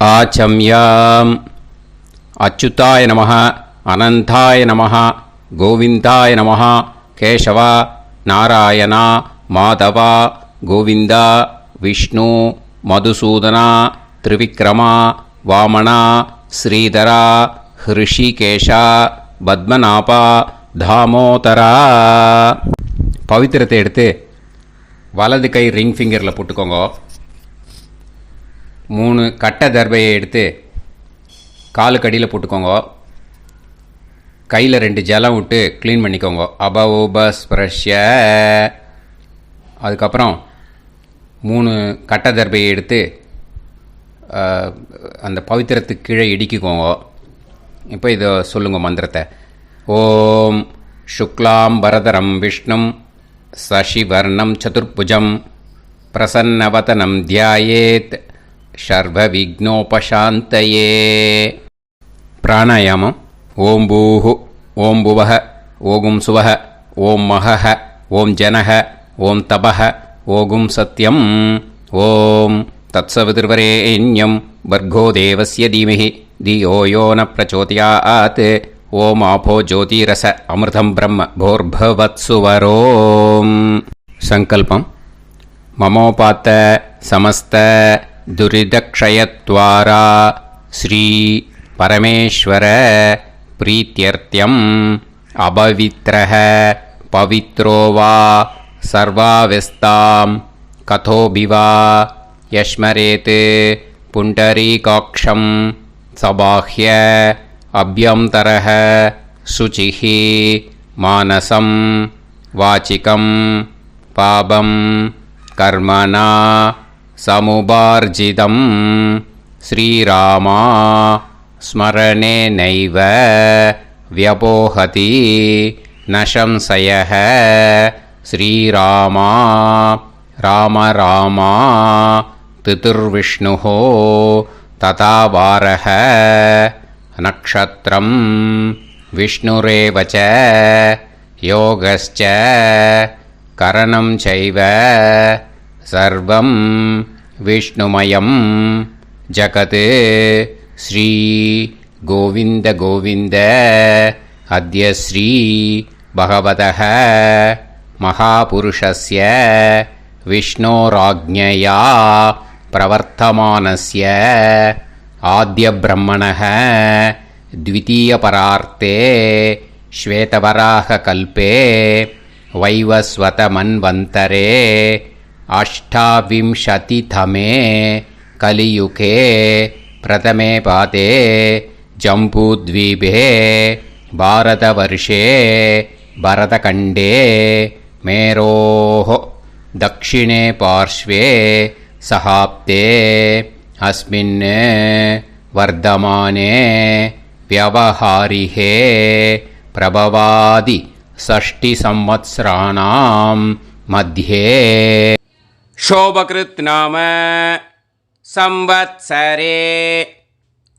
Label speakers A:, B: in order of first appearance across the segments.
A: ஆச்சம்யாம். அச்சுதாய நமः, அனந்தாய நமः, கோவிந்தாய நமः, கேசவா, நாராயணா, மாதவா, கோவிந்தா, விஷ்ணு, மதுசூதனா, திரிவிக்ரமா, வாமனா, ஸ்ரீதரா, ஹிருஷிகேஷா, பத்மநாபா, தாமோதரா. பவித்திரத்தை எடுத்து வலது கை ரிங் ஃபிங்கரில் போட்டுக்கோங்க. 3 கட்டை தர்பையை எடுத்து காலுக்கடியில் போட்டுக்கோங்க. கையில் 2 ஜலம் விட்டு க்ளீன் பண்ணிக்கோங்க. அபௌபஸ்பிரஷ்ய. அதுக்கப்புறம் 3 கட்டை தர்பையை எடுத்து அந்த பவித்திரத்துக்கு கீழே இடிக்கிக்கோங்க. இப்போ இதை சொல்லுங்க மந்திரத்தை. ஓம் சுக்லாம் வரதரம் விஷ்ணும் சசிவர்ணம் சதுர்புஜம் பிரசன்னவதனம் தியாயேத் சர்வ விக்னோபசாந்தயே. பிராணாயாமம். ஓம் பூஹு, ஓம் புவஹ, ஓகும் சுவஹ, ஓம் மஹஹ, ஓம் ஜனஹ, ஓம் தபஹ, ஓகும் சத்யம். ஓம் தத்சவிதுர்வரேண்யம் வர்கோ தேவஸ்ய தீமஹி தியோ யோ ந பிரச்சோதயாத். ஓம் ஆபோ ஜோதிரச அமிர்தம் பிரம்ம போர்பவத்சுவரோம். சங்கல்பம். மமோபாத்த சமஸ்த துரிதக்ஷயத்வாரா ஸ்ரீ பரமேஸ்வர பிரீத்யர்த்தியம் அபவித்ரஹ பவித்ரோ வா சர்வாவஸ்தாம் கதோபிவா யஸ்மரேத் புண்டரீகாக்ஷம் சபாஹ்ய அப்யந்தரஹ சுசிஹி மானசம் வாச்சிகம் பாபம் கர்மணா சமுபார்ஜிதம் ஸ்ரீராமா ஸ்மரணேனைவ வ்யபோஹதி நசம்சயஹ. ஸ்ரீராமா ராம ராமா திதிர்விஷ்ணுஹோ ததா வாரஹ. நக்ஷத்ரம் விஷ்ணுரேவச யோகஸ்ச கரணம் சைவ சர்வம் விஷ்ணுமயம் ஜகத். ஸ்ரீ கோவிந்த கோவிந்த அத்ய ஸ்ரீ பகவதः மகாபுருஷஸ்ய விஷ்ணோராஜ்ஞயா பிரவர்த்தமானஸ்ய ஆத்ய பிரம்மணः த்விதீயபரார்த்தே ஸ்வேதவராக கல்பே வைவஸ்வத மன்வந்தரே அஷ்டாவிம்சதிதமே கலியுகே பிரதமே பாதே ஜம்பூத்வீபே பாரதவர்ஷே பரதகண்டே மேரோः தக்ஷிணே பார்ஷ்வே சஹாப்தே அஸ்மின் வர்தமானே व्यवहारिहे प्रभवादि षष्टि संवत्सराणां मध्ये शोभकृत् नाम संवत्सरे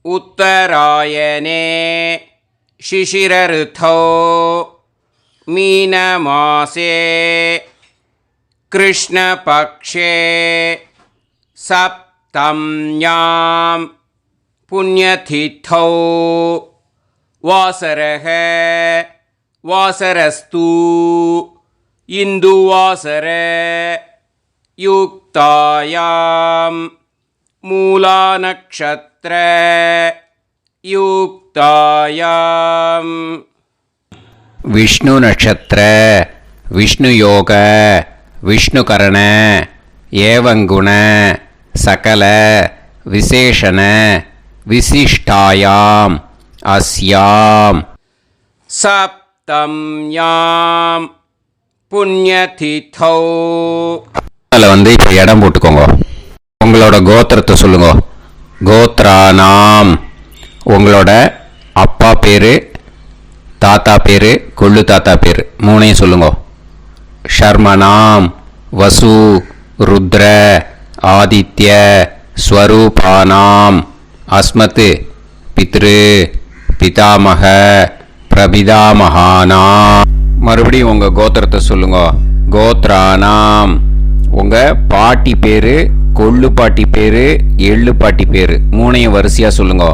A: उत्तरायणे शिशिर ऋतौ मीनमासे कृष्णपक्षे सप्तम्यां पुण्यतिथौ वासरः वासरस्तु इन्दुवासर युक्तायां मूलानक्षत्र युक्तायां विष्णु नक्षत्र विष्णु योग विष्णुकरण एवं गुण सकल विशेषण विशिष्टायाम अस्याम सप्तम्यां पुण्यतिथौ. அதில் இப்போ இடம் போட்டுக்கோங்க. உங்களோட கோத்திரத்தை சொல்லுங்க. கோத்ரானாம் உங்களோட அப்பா பேர், தாத்தா பேர், கொள்ளு தாத்தா பேர் 3ஐயும் சொல்லுங்க. ஷர்மனாம் வசு ருத்ர ஆதித்ய ஸ்வரூபானாம் அஸ்மத் பித்ரு பிதாமக பிரபிதாமகானாம். மறுபடியும் உங்கள் கோத்திரத்தை சொல்லுங்க. கோத்ரானாம் உங்கள் பாட்டி பேர், கொள்ளு பாட்டி பேரு, எள்ளு பாட்டி பேரு மூணையும் வரிசையா சொல்லுங்க.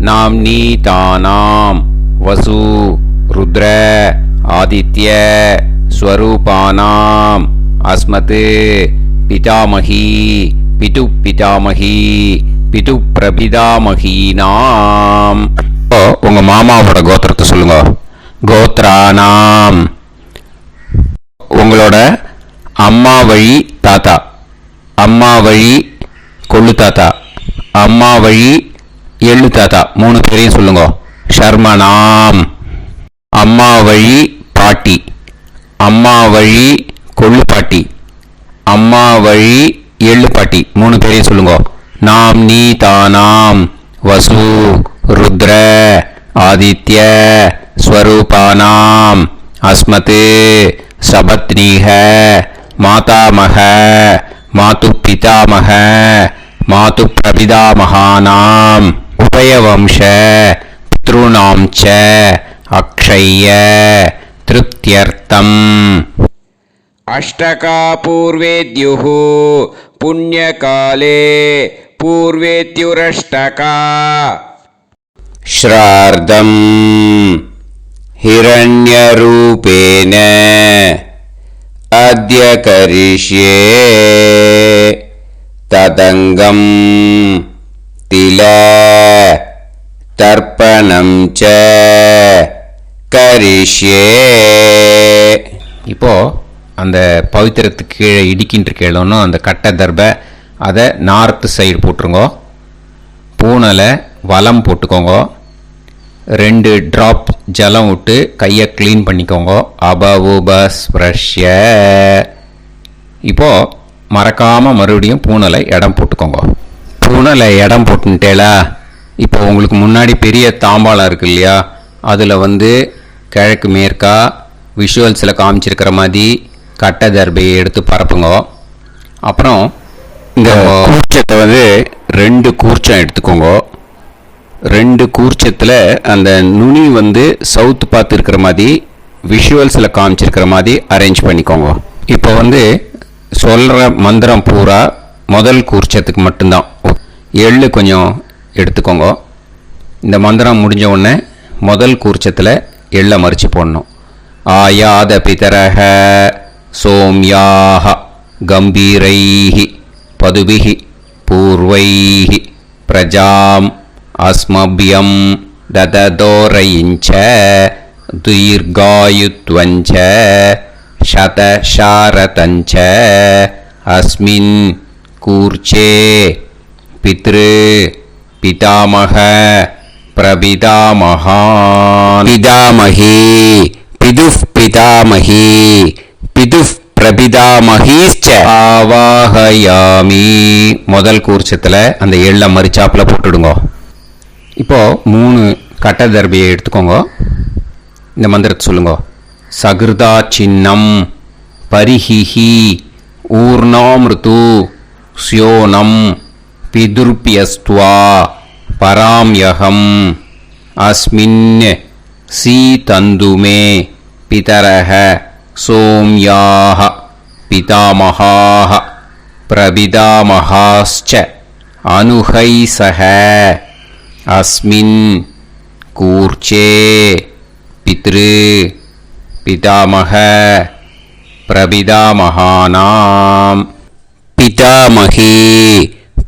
A: நாம் நீ தானாம் வசு ருத்ர ஆதித்ய ஸ்வரூபானாம் அஸ்மத் பிதாமகி பிது பிதாமகி பிது பிரபிதாமகீனாம். உங்க மாமாவோட கோத்திரத்தை சொல்லுங்க. கோத்ரானாம். உங்களோட அம்மா வழி தாத்தா, அம்மா வழி கொள்ளு தாத்தா, அம்மா வழி எள்ளு தாத்தா மூணு பேரையும் சொல்லுங்க. ஷர்மனாம். அம்மா வழி பாட்டி, அம்மா வழி கொள்ளு பாட்டி, அம்மா வழி எள்ளு பாட்டி மூணு பேரையும் சொல்லுங்க. நாம் நீ தானாம் வசு ருத்ர ஆதித்ய ஸ்வரூபானாம் அஸ்மத் சபத்னீஹ மாதாமக மாது பிதாமக மாது பிரபிதாமகானாம் உபயவம்ச பித்ருணாம் ச அக்ஷய்ய திருப்தியர்த்தம். அஷ்டகா பூர்வேத்யுः புண்ணியகாலே பூர்வேத்யுரஷ்டகா ஸ்ரார்தம் ஹிரண்யரூபேன அத்ய கரிஷ்யே ததங்கம் தில தர்ப்பணம் ச கரிஷ்யே. இப்போ அந்த பவித்திரத்துக்கு கீழே இடிக்கின்ற கேளோன்னு அந்த கட்டை தர்பை அதை நார்த்து சைடு போட்டுருங்க. பூனலை வலம் போட்டுக்கோங்க. 2 ட்ராப் ஜலம் விட்டு கையை க்ளீன் பண்ணிக்கோங்க. அபவுபஸ்ப்ரஷ்ய. இப்போது மறக்காமல் மறுபடியும் பூனலை இடம் போட்டுக்கோங்க. பூனலை இடம் போட்டுட்டேலா. இப்போ உங்களுக்கு முன்னாடி பெரிய தாம்பாளம் இருக்கு இல்லையா, அதில் கிழக்கு மேற்கா விஷுவல்ஸில் காமிச்சிருக்கிற மாதிரி கட்டை தர்பையை எடுத்து பரப்புங்க. அப்புறம் இந்த கூர்ச்சத்தை 2 கூர்ச்சம் எடுத்துக்கோங்க. 2 கூர்ச்சத்தில் அந்த நுனி சவுத்து பார்த்து இருக்கிற மாதிரி விஷுவல்ஸில் காமிச்சிருக்கிற மாதிரி அரேஞ்ச் பண்ணிக்கோங்க. இப்போ சொல்கிற மந்திரம் பூரா முதல் கூர்ச்சத்துக்கு மட்டும்தான். எள்ளு கொஞ்சம் எடுத்துக்கோங்க. இந்த மந்திரம் முடிஞ்ச உடனே முதல் கூர்ச்சத்தில் எள்ளை மறித்து போடணும். ஆயாத பிதரஹ சோம்யாக கம்பீரைஹி பதுபிஹி பூர்வைஹி பிரஜாம் அஸ்மபியம் தததோரயிஞ்ச தீர்காயுத்வஞ்ச சதசாரதஞ்ச அஸ்மின் கூர்ச்சே பித்ரு பிதாமக பிரபிதாமகான் பிதாமகி பிதுஃப் பிதாமகி பிதுஃப் பிரபிதாமகீச்ச ஆவாஹயாமி. முதல் கூர்ச்சத்தில் அந்த எள்ளை மறிச்சாப்பில் போட்டுடுங்க. இப்போது 3 கட்டை தர்பையை எடுத்துக்கோங்க. இந்த மந்திரத்தை சொல்லுங்க. சகிருதா சின்னம் பரிஹிஹி ஊர்ணாமிருது ஸ்யோனம் பிதுர்பியஸ்துவா பராம்யகம் அஸ்மின் சீதந்துமே பிதரஹ சோம்யாஹ பிதாமகாஹ பிரபிதாமகாஸ்ச அனுஹைசஹ அஸ்மின் கூர்ச்சே பித்ரு பிதாமக பிரபிதாமகானாம் பிதாமகி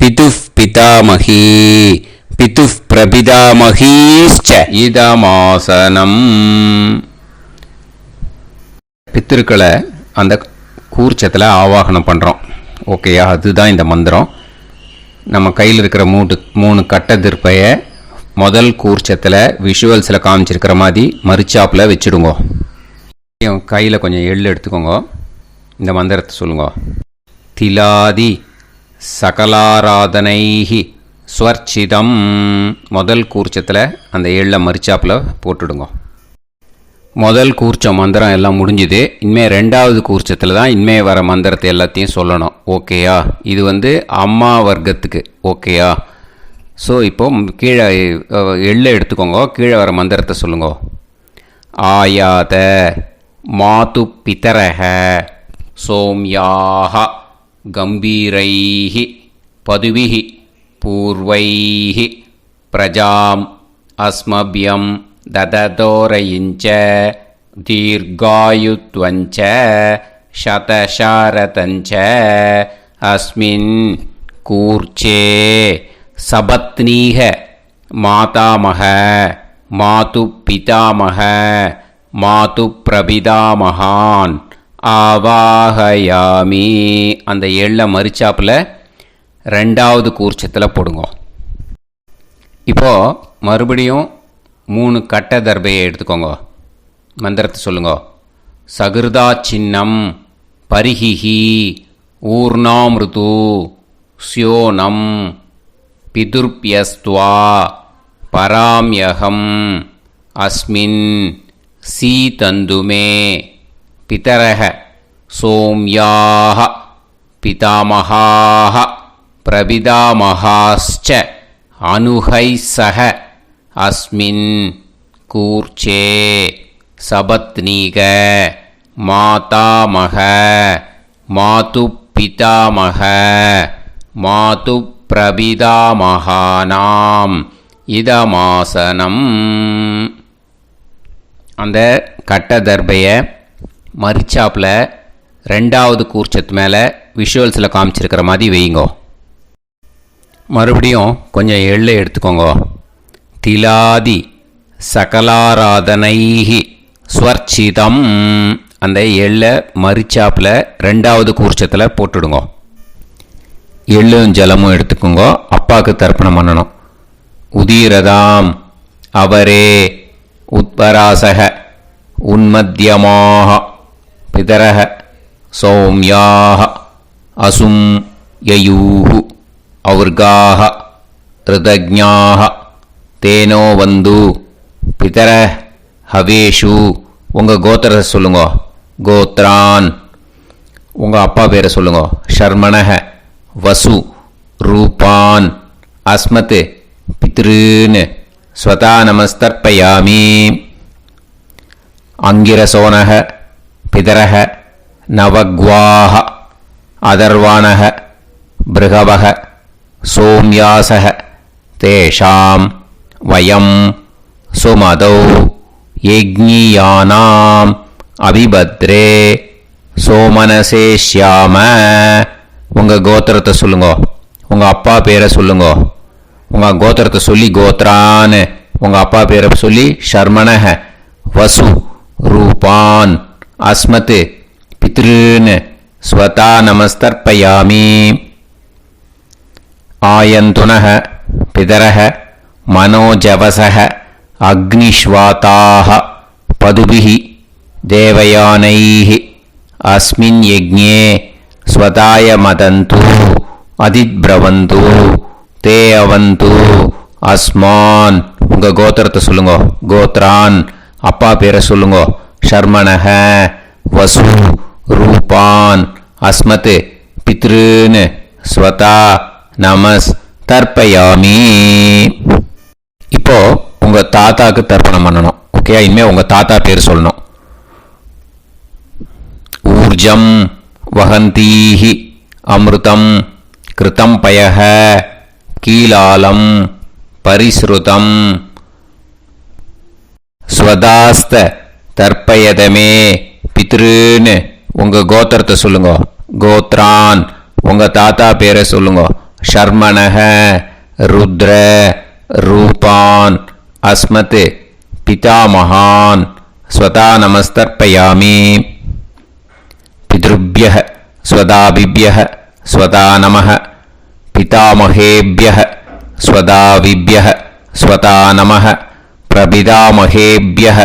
A: பிதுஃப் பிதாமகி பிதுஃப் பிரபிதாமகீஸ்ச இதமாசனம். பித்திருக்களை அந்த கூர்ச்சத்தில் ஆவாகனம் பண்ணுறோம். ஓகேயா? அதுதான் இந்த மந்திரம். நம்ம கையில் இருக்கிற 3 கட்டை திருப்பையை முதல் கூர்ச்சத்தில் விஷுவல்ஸில் காமிச்சிருக்கிற மாதிரி மறிச்சாப்பில் வச்சுடுங்க. கையில் கொஞ்சம் எள்ளு எடுத்துக்கோங்க. இந்த மந்திரத்தை சொல்லுங்க. திலாதி சகலாராதனைஹி ஸ்வர்ச்சிதம். முதல் கூர்ச்சத்தில் அந்த எள்ளை மறிச்சாப்பில் போட்டுடுங்க. முதல் கூர்ச்சம் மந்திரம் எல்லாம் முடிஞ்சுது. இனிமேல் 2வது கூர்ச்சத்தில் தான் இனிமேல் வர மந்திரத்தை எல்லாத்தையும் சொல்லணும். ஓகேயா? இது அம்மா வர்க்கத்துக்கு. ஓகேயா? ஸோ இப்போது கீழே எள்ளை எடுத்துக்கோங்க. கீழே வர மந்திரத்தை சொல்லுங்க. ஆயாத மாது பிதரஹ சோம்யாக கம்பீரைஹி பதுவிஹி பூர்வைஹி பிரஜாம் அஸ்மபியம் தததோரயிஞ்ச தீர்காயுத்வஞ்ச சதசாரதஞ்ச அஸ்மின் கூர்ச்சே சபத்னீக மாதாமக மாது பிதாமக மாது பிரபிதாமகான் ஆவாஹயாமி. அந்த எள்ள மரிச்சாப்பில் ரெண்டாவது கூர்ச்சத்தில் போடுங்க. இப்போது மறுபடியும் 3 கட்ட தர்பையை எடுத்துக்கோங்க. மந்திரத்தை சொல்லுங்க. சகிருதா சின்னம் பரிஹிஹி ஊர்ணாமிருது ஸ்யோனம் பிதுர்பியஸ்துவா பராம்யகம் அஸ்மின் சீதந்துமே பிதரஹ சோம்யாஹ பிதாமஹாஹ பிரபிதாமஹாஸ்ச அனுஹைசஹ அஸ்மின் கூர்ச்சே சபத்னீக மாதாமக மாது பிதாமக மாது பிரபிதாமகானாம் இதமாசனம். அந்த கட்ட தர்பையை மரிச்சாப்பில் ரெண்டாவது கூர்ச்சத்து மேலே விஷுவல்ஸில் காமிச்சிருக்கிற மாதிரி வைங்கோ. மறுபடியும் கொஞ்சம் எள்ளை எடுத்துக்கோங்க. திலாதி சகலாராதனைஹி ஸ்வர்ச்சிதம். அந்த எள்ளை மரிச்சாப்பில் ரெண்டாவது கூர்ச்சத்தில் போட்டுடுங்க. எள்ளும் ஜலமும் எடுத்துக்கோங்க. அப்பாவுக்கு தர்ப்பணம் பண்ணணும். உதீரதாம் அவரே உத்பராசக உன்மத்யமாக பிதரக சௌம்யாக அசும் யயூஹு ஔர்காக ரிதஜ்ஞாக தேனோ வந்து பிதர ஹவேஷு. உங்கள் கோத்திரத்தை சொல்லுங்க. கோத்ரான். உங்கள் அப்பா பேரை சொல்லுங்க. ஷர்மணக வசு ரூபான் அஸ்மத் பித்ருன்னு ஸ்வதா நமஸ்தர்ப்பயாமி. அங்கிரசோனக பிதரக நவக்வாஹ அதர்வாணக பிருகவக சோம்யாசக தேஷாம் வயம் சுமதௌ யஜ்ஞியானாம் அபிபத்ரே சோமனசேஷ்யாம. உங்கள் கோத்திரத்தை சொல்லுங்க. உங்கள் அப்பா பேரை சொல்லுங்க. உங்கள் கோத்திரத்தை சொல்லி கோத்ரான்னு உங்கள் அப்பா பேரை சொல்லி ஷர்மணக வசு ரூபான் அஸ்மத் பித்ருன்னு ஸ்வதா நமஸ்தர்ப்பயாமி. ஆயந்துனக பிதரக மனோஜவசக அக்னிஷ்வாதாக பதுபிஹி தேவயானைஹி அஸ்மின் யஜ்ஞே ஸ்வதாய மதந்து அதித்பிரவந்து தே அவது அஸ்மான். உங்கள் கோத்திரத்தை சொல்லுங்க. கோத்ரான். அப்பா பேரை சொல்லுங்க. ஷர்மணக வசு ரூபான் அஸ்மத் பித்ருன்னு ஸ்வதா நமஸ் தர்ப்பயாமி. இப்போ உங்கள் தாத்தாக்கு தர்ப்பணம் பண்ணணும். ஓகே, இனிமேல் உங்கள் தாத்தா பேர் சொல்லணும். ஊர்ஜம் வஹந்தீஹி அமிர்தம் கிருதம் பயஹ கீலாலம் பரிஸ்ருதம் ஸ்வதாஸ்த தர்ப்பயதமே பித்ருன்னு உங்கள் கோத்திரத்தை சொல்லுங்க. கோத்ரான். உங்கள் தாத்தா பேரை சொல்லுங்க. ஷர்மணக ருத்ர ரூபான் அஸ்மத் பிதாமகான் ஸ்வதா நமஸ்தர்ப்பயாமி. பித்ருப்யஹ ஸ்வதாபிப்யஹ ஸ்வதா நமஹ பிதாமகேப்யஹ ஸ்வதாவிப்யஹ ஸ்வதா நமஹ பிரபிதாமகேப்யஹ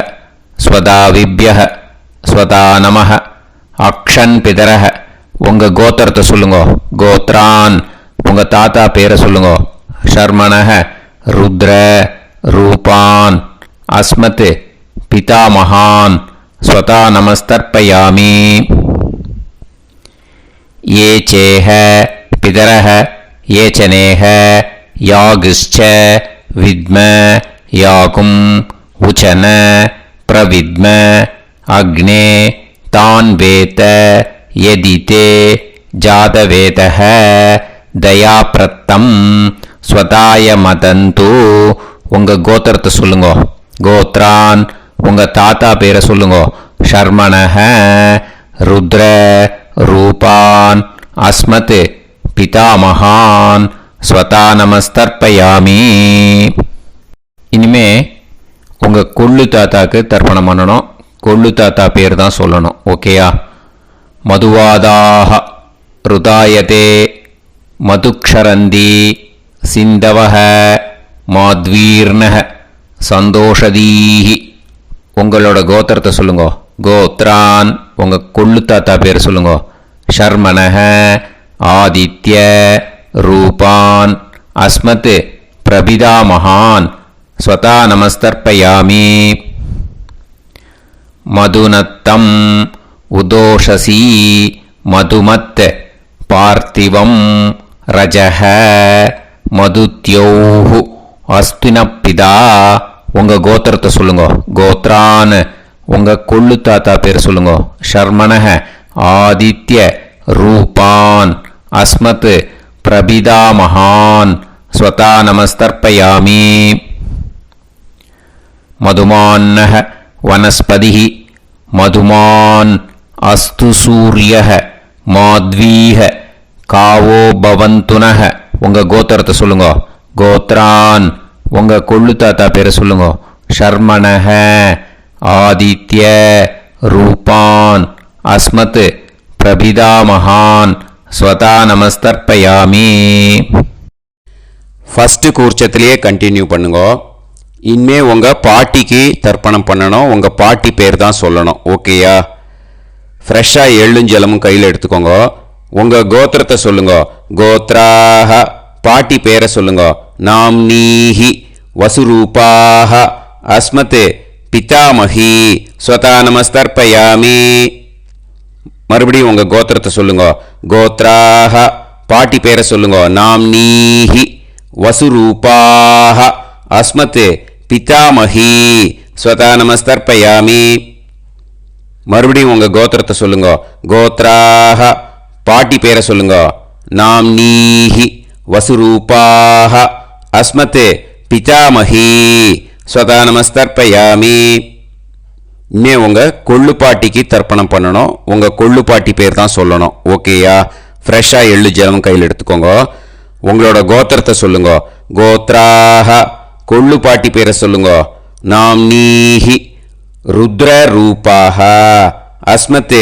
A: ஸ்வதாவிப்யஹ ஸ்வதா நமஹ. அக்ஷன் பிதரஹ. உங்கள் கோத்திரத்தை சொல்லுங்க. கோத்ரான். உங்கள் தாத்தா பேரை சொல்லுங்க. ஷர்மணக ருத்ர ரூபான் அஸ்மத் பிதாமகான் ஸ்வதா நமஸ்தர்ப்பயாமி. ये चेह पितरः ये चनेह यागश्च विद्म याकुम् उचन प्रविद्म अग्ने तान् वेत यदिते जातवेतः தயாப்ரத்தம் ஸ்வதாய மதந்து. உங்கள் கோத்திரத்தை சொல்லுங்க. கோத்ரான். உங்கள் தாத்தா பேரை சொல்லுங்க. ஷர்மணஹ ருத்ர ரூபான் அஸ்மத் பிதாமகான் ஸ்வதா நமஸ்தர்ப்பயாமி. இனிமே உங்கள் கொள்ளு தாத்தாக்கு தர்ப்பணம் பண்ணணும். கொள்ளு தாத்தா பேர் தான் சொல்லணும். ஓகேயா? மதுவாதாக ருதாயதே மதுக்ஷரந்தி சிந்தவஹ மாத்வீர்ணஹ சந்தோஷதீஹி. உங்களோட கோத்திரத்தை சொல்லுங்க. கோத்ரான். உங்கள் கொள்ளு தாத்தா பேர் சொல்லுங்க. ஷர்மணஹ ஆதித்ய ரூபான் அஸ்மத் பிரபிதாமகான் ஸ்வதா நமஸ்தர்ப்பயாமி. மதுநத்தம் உதோஷசி மதுமத் பார்த்திவம் ரஜஹ மதுத்யோஹு அஸ்தினப்பிதா. உங்கள் கோத்திரத்தை சொல்லுங்க. கோத்ரான். உங்கள் கொள்ளு தாத்தா பேர் சொல்லுங்க. ஷர்மணஹ ஆதித்ய ரூபான் அஸ்மத் பிரபிதாமகான் ஸ்வதா நமஸ்தர்ப்பயாமி. மதுமான்னஹ வனஸ்பதிஹ மதுமான் அஸ்து சூரியஹ மாத்வீஹ காவோ பவந்துனஹ. உங்கள் கோத்திரத்தை சொல்லுங்க. கோத்ரான். உங்கள் கொள்ளு தாத்தா பேரை சொல்லுங்க. ஷர்மணஹ ஆதித்ய ரூபான் அஸ்மத் பிரபிதாமகான் ஸ்வதா நமஸ்தர்ப்பயாமி. ஃபஸ்ட்டு கூர்ச்சத்திலேயே கண்டினியூ பண்ணுங்க. இனிமே உங்கள் பாட்டிக்கு தர்ப்பணம் பண்ணணும். உங்கள் பாட்டி பேர் தான் சொல்லணும். ஓகேயா? ஃப்ரெஷ்ஷாக எள்ளும் ஜலமும் கையில் எடுத்துக்கோங்க. உங்கள் கோத்திரத்தை சொல்லுங்க. கோத்ராஹ. பாட்டி பேரை சொல்லுங்க. நாம்னீஹி வசுரூபாஹ அஸ்மத் பிதாமஹி ஸ்வதா நமஸ்தர்ப்பயாமி. மறுபடியும் உங்கள் கோத்திரத்தை சொல்லுங்க. கோத்ராஹ. பாட்டி பேரை சொல்லுங்க. நாம்னீஹி வசுரூபாஹ அஸ்மத் பிதாமஹி ஸ்வதா நமஸ்தர்ப்பயாமி. மறுபடியும் உங்கள் கோத்திரத்தை சொல்லுங்க. கோத்ராஹ. பாட்டி பேரை சொல்லுங்க. நாம்னீஹி வசுரூபாஹ அஸ்மத் பிதாமஹி ஸ்வதா நமஸ்தர்ப்பயாமி. இனிமே உங்கள் கொள்ளு பாட்டிக்கு தர்ப்பணம் பண்ணணும். உங்கள் கொள்ளு பாட்டி பேர் தான் சொல்லணும். ஓகேயா? ஃப்ரெஷ்ஷாக எள்ளு ஜலம் கையில் எடுத்துக்கோங்க. உங்களோட கோத்திரத்தை சொல்லுங்க. கோத்ராஹ. கொள்ளு பாட்டி பேரை சொல்லுங்க. நாம்னீஹி ருத்ர ரூபாஹ அஸ்மத்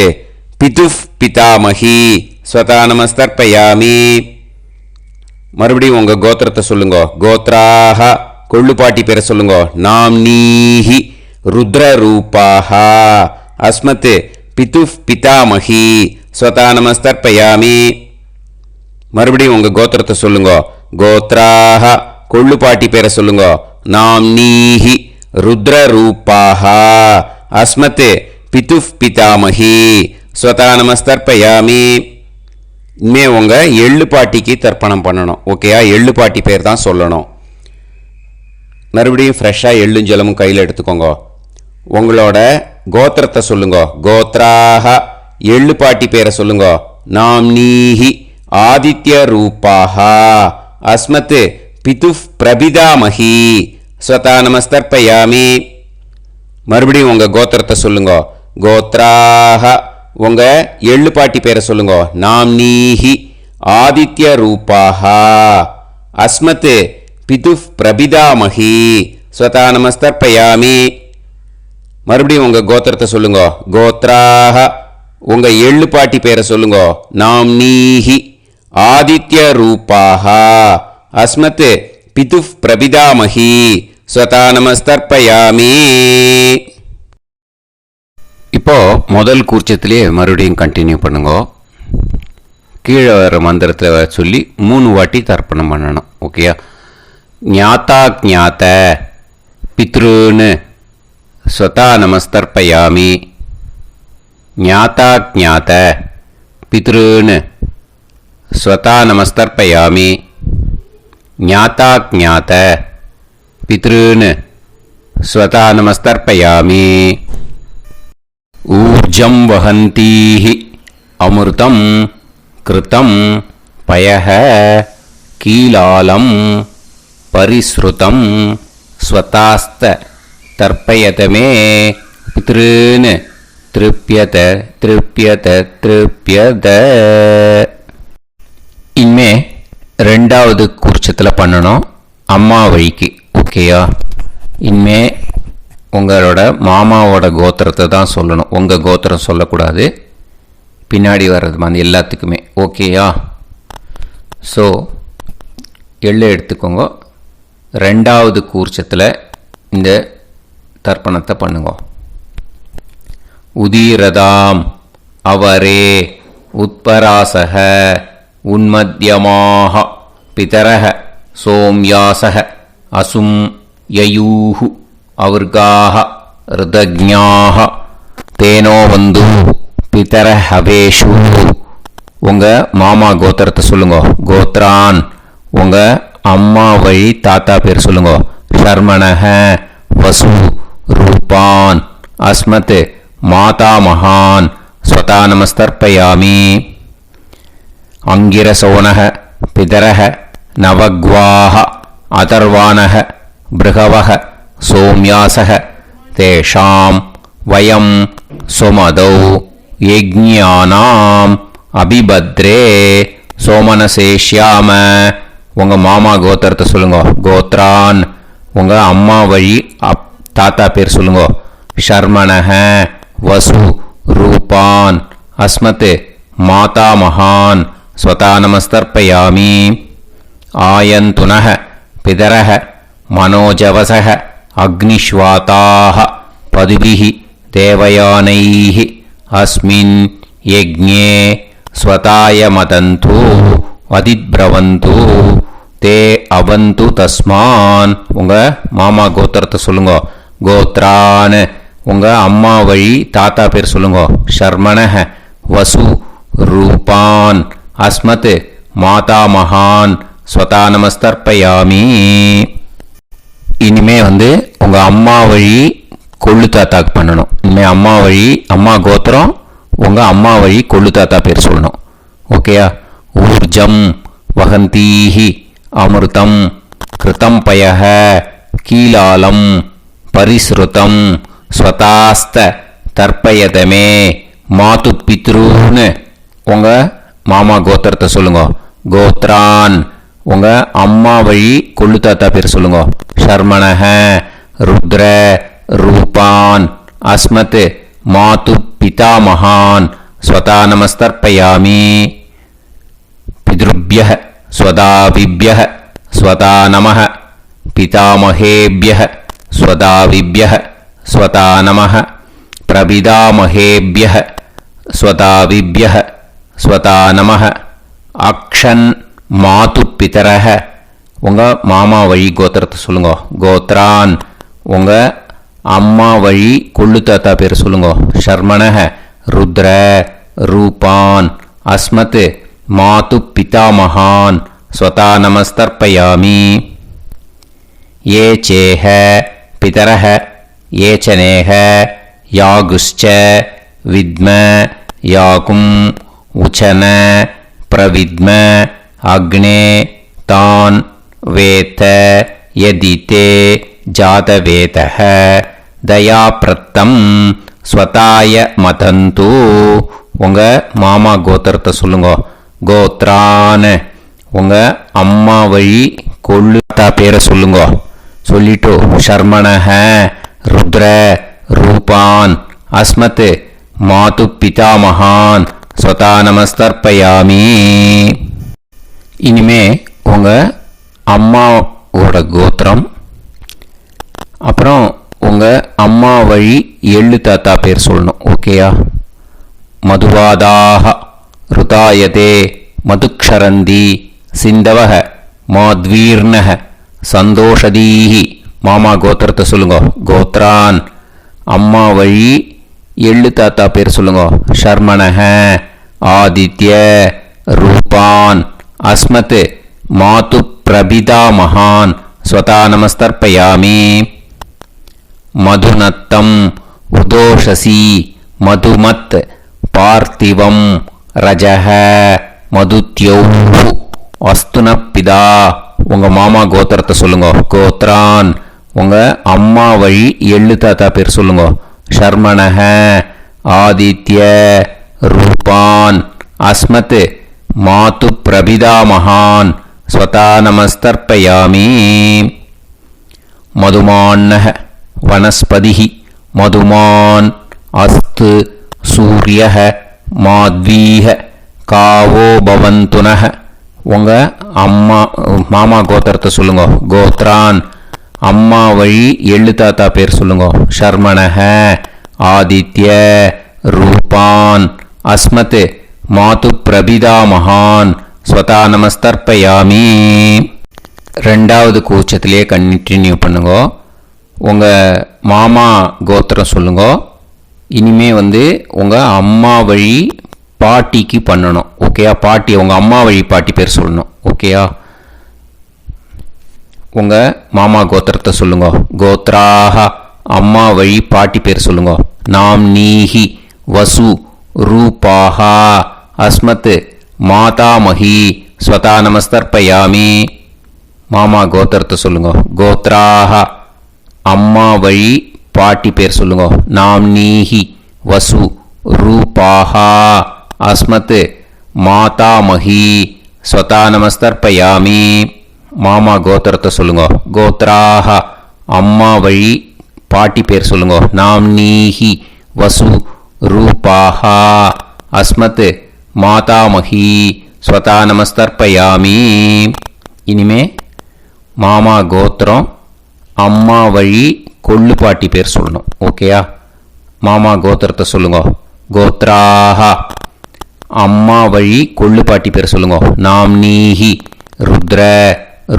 A: பிதுஃப் பிதாமஹி ஸ்வதா நமஸ்தர்ப்பயாமி. மறுபடியும் உங்கள் கோத்திரத்தை சொல்லுங்க. கோத்ராஹ. கொள்ளு பாட்டி பேரை சொல்லுங்க. நாம்னீஹி ருத்ர ரூபாஹ அஸ்மத் பிதுஃப் பிதாமஹி ஸ்வதா நமஸ்தர்ப்பயாமி. மறுபடியும் உங்கள் கோத்திரத்தை சொல்லுங்க. கோத்ராஹ. கொள்ளு பாட்டி பேரை சொல்லுங்க. நாம்னீஹி ருத்ர ரூபாஹ அஸ்மத் பிதுஃப் பிதாமஹி ஸ்வதா நமஸ்தர்ப்பயாமி. இனிமே உங்கள் எள்ளு பாட்டிக்கு தர்ப்பணம் பண்ணணும். ஓகேயா? எள்ளு பாட்டி பேர் தான் சொல்லணும். மறுபடியும் ஃப்ரெஷ்ஷாக எள்ளும் ஜலமும் கையில் எடுத்துக்கோங்க. உங்களோட கோத்திரத்தை சொல்லுங்க. கோத்ராஹ. எள்ளு பாட்டி பேரை சொல்லுங்க. நாம்னீஹி ஆதித்ய ரூபாஹ அஸ்மத் பிதுஃப் பிரபிதாமஹி ஸ்வதா நமஸ்தர்ப்பயாமி. மறுபடியும் உங்கள் கோத்திரத்தை சொல்லுங்க. கோத்ராஹ. உங்கள் எள்ளு பாட்டி பேரை சொல்லுங்க. நாம்னீஹி ஆதித்ய ரூபாஹ அஸ்மத் பிதுஃப் பிரபிதாமஹி ஸ்வதா நமஸ்தர்ப்பயாமி. மறுபடியும் உங்கள் கோத்திரத்தை சொல்லுங்க. கோத்ராஹ. உங்கள் எள்ளு பாட்டி பேரை சொல்லுங்க. நாம்னீஹி ஆதித்ய ரூபாஹ அஸ்மத் பிதுஃப் பிரபிதாமஹி ஸ்வதா நமஸ்தர்ப்பயாமி. இப்போ முதல் கூர்ச்சத்திலே மறுபடியும் கண்டினியூ பண்ணுங்க. கீழே வர மந்திரத்தில் சொல்லி 3 வாட்டி தர்ப்பணம் பண்ணணும். ஓகேயா? ஞாதா ஞாத பித்ருன்னு ஸ்வதா நமஸ்தர்ப்பயாமி. ஞாதா ஞாத பித்ருன்னு ஸ்வதா நமஸ்தர்ப்பயாமி. ஞாதா ஞாத பித்ருன்னு ஸ்வதா நமஸ்தர்ப்பயாமி. ஊர்ஜம் வஹந்தீஹி அமிர்தம் கிருதம் பயः கீலாலம் பரிஸ்ருதம் ஸ்வதாஸ்த தர்ப்பயத மே பித்ருன் திருப்யத திருப்யத திருப்யத. இனிமே ரெண்டாவது கூர்ச்சத்தில் பண்ணணும் அம்மா வழிக்கு. ஓகேயா? இனிமே உங்களோட மாமாவோட கோத்திரத்தை தான் சொல்லணும், உங்கள் கோத்திரம் சொல்லக்கூடாது. பின்னாடி வர்றது மாதிரி எல்லாத்துக்குமே. ஓகேயா? ஸோ எள்ளு எடுத்துக்கோங்க. ரெண்டாவது கூர்ச்சத்தில் இந்த தர்ப்பணத்தை பண்ணுங்க. உதீரதாம் அவரே உத்பராசக உன்மத்யமாக பிதரக சோம்யாசக அசும் யயூஹு அவர்காக ருதஜ்ஞாக தேனோ வந்து பிதர ஹவேஷு. உங்கள் மாமா கோத்திரத்தை சொல்லுங்க. கோத்ரான் உங்கள் அம்மா வழி தாத்தா பேர் சொல்லுங்க. ஷர்மணஹ வசு ரூபான் அஸ்மத் மாதா மகான் ஸ்வதா நமஸ்தர்ப்பயாமி. அங்கிரசோனஹ பிதரஹ நவக்வாஹ அதர்வானஹ பிருகவஹ சோம்யாசஹ தேஷாம் வயம் சுமதௌ யஜ்ஞானாம் அபிபத்ரே சோமனசேஷ்யாம. உங்கள் மாமா கோத்திரத்தை சொல்லுங்க. கோத்ரான் உங்கள் அம்மா வழி தாத்தா பேர் சொல்லுங்க. ஷர்மணஹ வசு ரூபான் அஸ்மத் மாதா மகான் ஸ்வதா நமஸ்தர்ப்பயாமி. ஆயந்துனஹ பிதரஹ மனோஜவசஹ அக்னிஷ்வாதாஹ பதுபிஹி தேவயானைஹ அஸ்மின் யஜ்ஞே ஸ்வதாய மதந்து அதித்ப்ரவந்து தே அவந்து தஸ்மான். உங்கள் மாமா கோத்திரத்தை சொல்லுங்க. கோத்ரான் உங்கள் அம்மா வழி தாத்தா பேர் சொல்லுங்க. ஷர்மணஹ வசு ரூபான் அஸ்மத் மாதா மகான் ஸ்வதா நமஸ்தர்ப்பயாமி. இனிமே உங்கள் அம்மா வழி கொள்ளு தாத்தாக்கு பண்ணணும். இனிமேல் அம்மா வழி அம்மா கோத்திரம் உங்கள் அம்மா வழி கொள்ளு தாத்தா பேர் சொல்லணும். ஓகேயா? ஊர்ஜம் வகந்தீஹி அமிர்தம் கிருதம் பயஹ கீலாலம் பரிஸ்ருதம் ஸ்வதாஸ்த தர்ப்பயதமே மாது பித்ருன்னு. உங்கள் மாமா கோத்திரத்தை சொல்லுங்க. கோத்ரான் உங்கள் அம்மா வழி கொள்ளு தாத்தா பேர் சொல்லுங்க. ஷர்மணஹ ருத்ர ரூபான் அஸ்மத் மாது பிதா மகான் ஸ்வதா நமஸ்தர்ப்பயாமி. பித்ருப்யஹ ஸ்வதாவிப்யஹ ஸ்வதா நமஹ பிதாமஹேப்யஹ ஸ்வதாவிப்யஹ ஸ்வதா நமஹ பிரபிதாமஹேப்யஹ ஸ்வதாவிப்யஹ ஸ்வதா நமஹ. அக்ஷன் மாது பிதரஹ உங்கள் மாமா வழி கோத்திரத்தை சொல்லுங்க. கோத்ரான் உங்கள் அம்மா வழி கொள்ளு தாத்தா பேர் சொல்லுங்க. ஷர்மணஹ ருத்ர ரூபான் அஸ்மத் மாது பிதா மகான் ஸ்வதா நமஸ்தர்ப்பயாமி. ஏ சேஹ பிதரஹ ஏச்சனேஹ யாகுஷ்ச வித்ம யாகும் உச்சன பிரவித்ம அக்னே தான் வேத யதிதே ஜாதவேதஹ தயாப்ரத்தம் ஸ்வதாய மதந்து. உங்கள் மாமா கோத்திரத்தை சொல்லுங்க. கோத்ரான் உங்கள் அம்மா வழி கொள்ளு தாத்தா பேரை சொல்லுங்க. சொல்லிட்டு ஷர்மணஹ ருத்ர ரூபான் அஸ்மத் மாது பிதா மகான் ஸ்வதா நமஸ்தர்ப்பயாமி. இனிமே உங்கள் அம்மாவோட கோத்திரம் அப்புறம் உங்கள் அம்மா வழி எள்ளு தாத்தா பேர் சொல்லணும். ஓகேயா? மதுவாதாக ருதாயதே மதுக்ஷரந்தி சிந்தவக மாத்வீர்ணக சந்தோஷதீஹி. மாமா கோத்திரத்தை சொல்லுங்க. கோத்ரான் அம்மா வழி எள்ளு தாத்தா பேர் சொல்லுங்க. ஷர்மணஹ ஆதித்ய ரூபான் அஸ்மத் மாது பிரபிதா மகான் ஸ்வதா நமஸ்தர்ப்பயாமி. மதுநத்தம் உதோஷசி மதுமத் பார்த்திவம் ரஜஹ மதுத்யௌ. அஸ்துன பிதா உங்கள் மாமா கோத்திரத்தை சொல்லுங்க. கோத்ரான் உங்கள் அம்மா வழி எள்ளு தாத்தா பேர் சொல்லுங்க. ஷர்மணஹ ஆதித்ய ரூபான் அஸ்மத் மாது பிரபிதாமகான் ஸ்வதா நமஸ்தர்ப்பயாமி. மதுமான்னஹ வனஸ்பதிஹி மதுமான் அஸ்து சூரியஹ மாத்வீஹ காவோ பவந்துனஹ உங்கள் அம்மா மாமா கோத்திரத்தை சொல்லுங்க. கோத்ரான் அம்மா வழி எள்ளு தாத்தா பேர் சொல்லுங்க. ஷர்மணஹ ஆதித்ய ரூபான் அஸ்மத் மாது பிரபிதாமகான் ஸ்வதா நமஸ்தர்ப்பயாமி. ரெண்டாவது கூச்சத்திலே கண்டினியூ பண்ணுங்க. உங்கள் மாமா கோத்திரம் சொல்லுங்க. இனிமே உங்கள் அம்மா வழி பாட்டிக்கு பண்ணணும். ஓகேயா? பாட்டி உங்கள் அம்மா வழி பாட்டி பேர் சொல்லணும். ஓகேயா? உங்கள் மாமா கோத்திரத்தை சொல்லுங்க. கோத்ராஹ அம்மா வழி பாட்டி பேர் சொல்லுங்க. நாம் நீஹி வசு ரூபாஹா அஸ்மத் மாதாமஹி ஸ்வதா நமஸ்தர்ப்பயாமி. மாமா கோத்திரத்தை சொல்லுங்க. கோத்ராஹ அம்மா வழி பாட்டி பேர் சொல்லுங்க. நாம் நீஹி வசு ரூபாஹா அஸ்மத் மாதாமஹி ஸ்வதா நமஸ்தர்ப்பயாமி. மாமா கோத்திரத்தை சொல்லுங்க. கோத்ராஹ அம்மா வழி பாட்டி பேர் சொல்லுங்க. நாம் நீஹி வசு ரூபாஹா அஸ்மத் மாதாமஹி ஸ்வதா நமஸ்தர்ப்பயாமி. இனிமே மாமா கோத்திரம் அம்மா வழி கொள்ளு பாட்டி பேர் சொல்லணும். ஓகேயா? மாமா கோத்திரத்தை சொல்லுங்க. கோத்ராஹ அம்மா வழி கொள்ளு பாட்டி பேர் சொல்லுங்க. நாம் நீஹி ருத்ர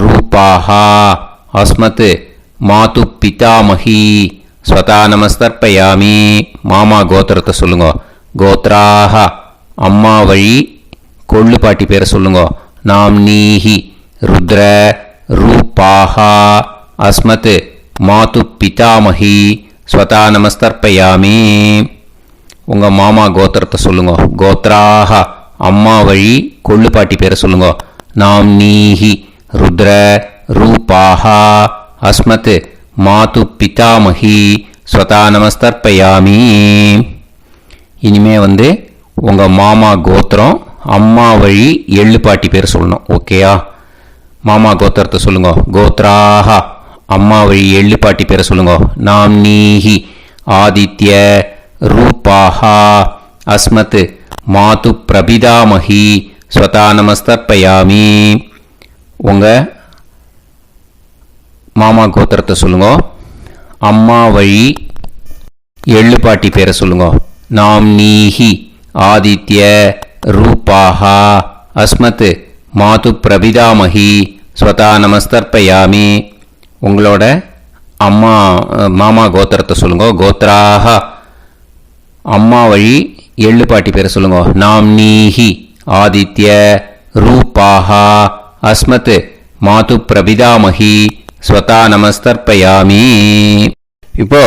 A: ரூபாஹா அஸ்மத் மாது பிதாமஹி ஸ்வதா நமஸ்தர்ப்பயாமி. மாமா கோத்திரத்தை சொல்லுங்க. கோத்ராஹ அம்மா வழி கொள்ளு பாட்டி பேரை சொல்லுங்க. நாம் நீஹி ருத்ர ரூபாஹா அஸ்மத் மாது பிதாமஹி ஸ்வதா நமஸ்தர்ப்பயாமி. உங்கள் மாமா கோத்திரத்தை சொல்லுங்க. கோத்ராஹ அம்மா வழி கொள்ளு பாட்டி பேரை சொல்லுங்க. நாம் நீஹி ருத்ர ரூபாஹா அஸ்மத் மாது பிதாமஹி ஸ்வதா நமஸ்தர்ப்பயாமி. இனிமே உங்கள் மாமா கோத்திரம் அம்மா வழி எள்ளு பாட்டி பேர் சொல்லணும். ஓகேயா? மாமா கோத்திரத்தை சொல்லுங்க. கோத்ராஹ அம்மா வழி எள்ளு பாட்டி பேரை சொல்லுங்க. நாம் நீஹி ஆதித்ய ரூபாஹா அஸ்மத் மாது பிரபிதாமஹி ஸ்வதா நமஸ்தர்ப்பயாமி. உங்கள் மாமா கோத்திரத்தை சொல்லுங்க. அம்மா வழி எள்ளு பாட்டி பேரை சொல்லுங்க. நாம் நீஹி ஆதித்ய ரூபாஹா அஸ்மத் மாது பிரபிதாமஹி ஸ்வதா நமஸ்தர்ப்பயாமி. உங்களோட அம்மா மாமா கோத்திரத்தை சொல்லுங்க. கோத்ராஹ அம்மா வழி எள்ளு பாட்டி பேரை சொல்லுங்க. நாம் நீஹி ஆதித்ய ரூபாஹா அஸ்மத் மாது பிரபிதாமஹி ஸ்வதா நமஸ்தர்ப்பயாமி. இப்போ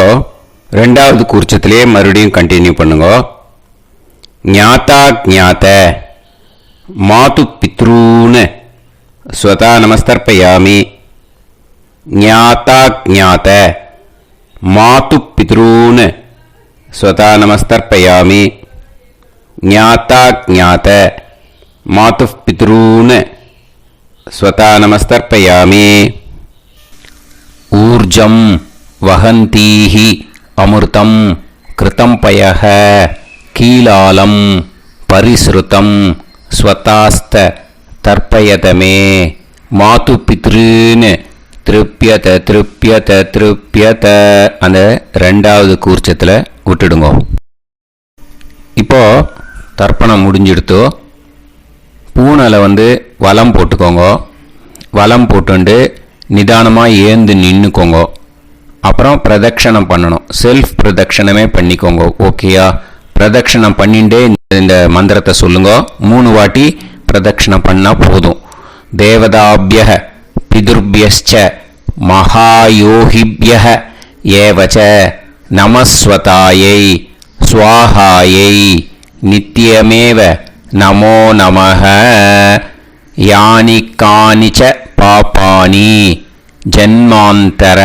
A: ரெண்டாவது கூர்ச்சத்திலே மறுபடியும் கண்டினியூ பண்ணுங்க. ஞாதா ஞாத மாது பித்ரூன் ஸ்வதா நமஸ்தர்ப்பயாமி. ஞாதா ஞாத மாது பித்ரூன் ஸ்வதா நமஸ்தர்ப்பயாமி. ஞாதா ஞாத மாது பித்ரூன் ஸ்வதா நமஸ்தர்ப்பயாமி. ஊர்ஜம் வஹந்தீஹி அமிர்தம் கிருதம் பயஹ கீலாலம் பரிஸ்ருதம் ஸ்வதாஸ்த தர்ப்பயதமே மாது பித்ருன்னு திருப்பியத திருப்பியத திருப்பியத. அந்த ரெண்டாவது கூர்ச்சத்தில் விட்டுடுங்க. இப்போ தர்ப்பணம் முடிஞ்சிடுத்தோ பூனலை வலம் போட்டுக்கோங்க. வலம் போட்டுண்டு நிதானமாக ஏந்து நின்றுக்கோங்க. அப்புறம் பிரதட்சணம் பண்ணணும். செல்ஃப் பிரதட்சணமே பண்ணிக்கோங்க. ஓகேயா? பிரதட்சணம் பண்ணிண்டே இந்த மந்திரத்தை சொல்லுங்க. 3 வாட்டி பிரதட்சணம் பண்ணால் போதும். தேவதாபிய பிதுர்பியச்ச மகாயோகிபிய ஏவச்ச நமஸ்வதாயை ஸ்வாஹாயை நித்தியமேவ நமோ நமஹ. யானி கானிச்ச பாபானி ஜன்மாந்தர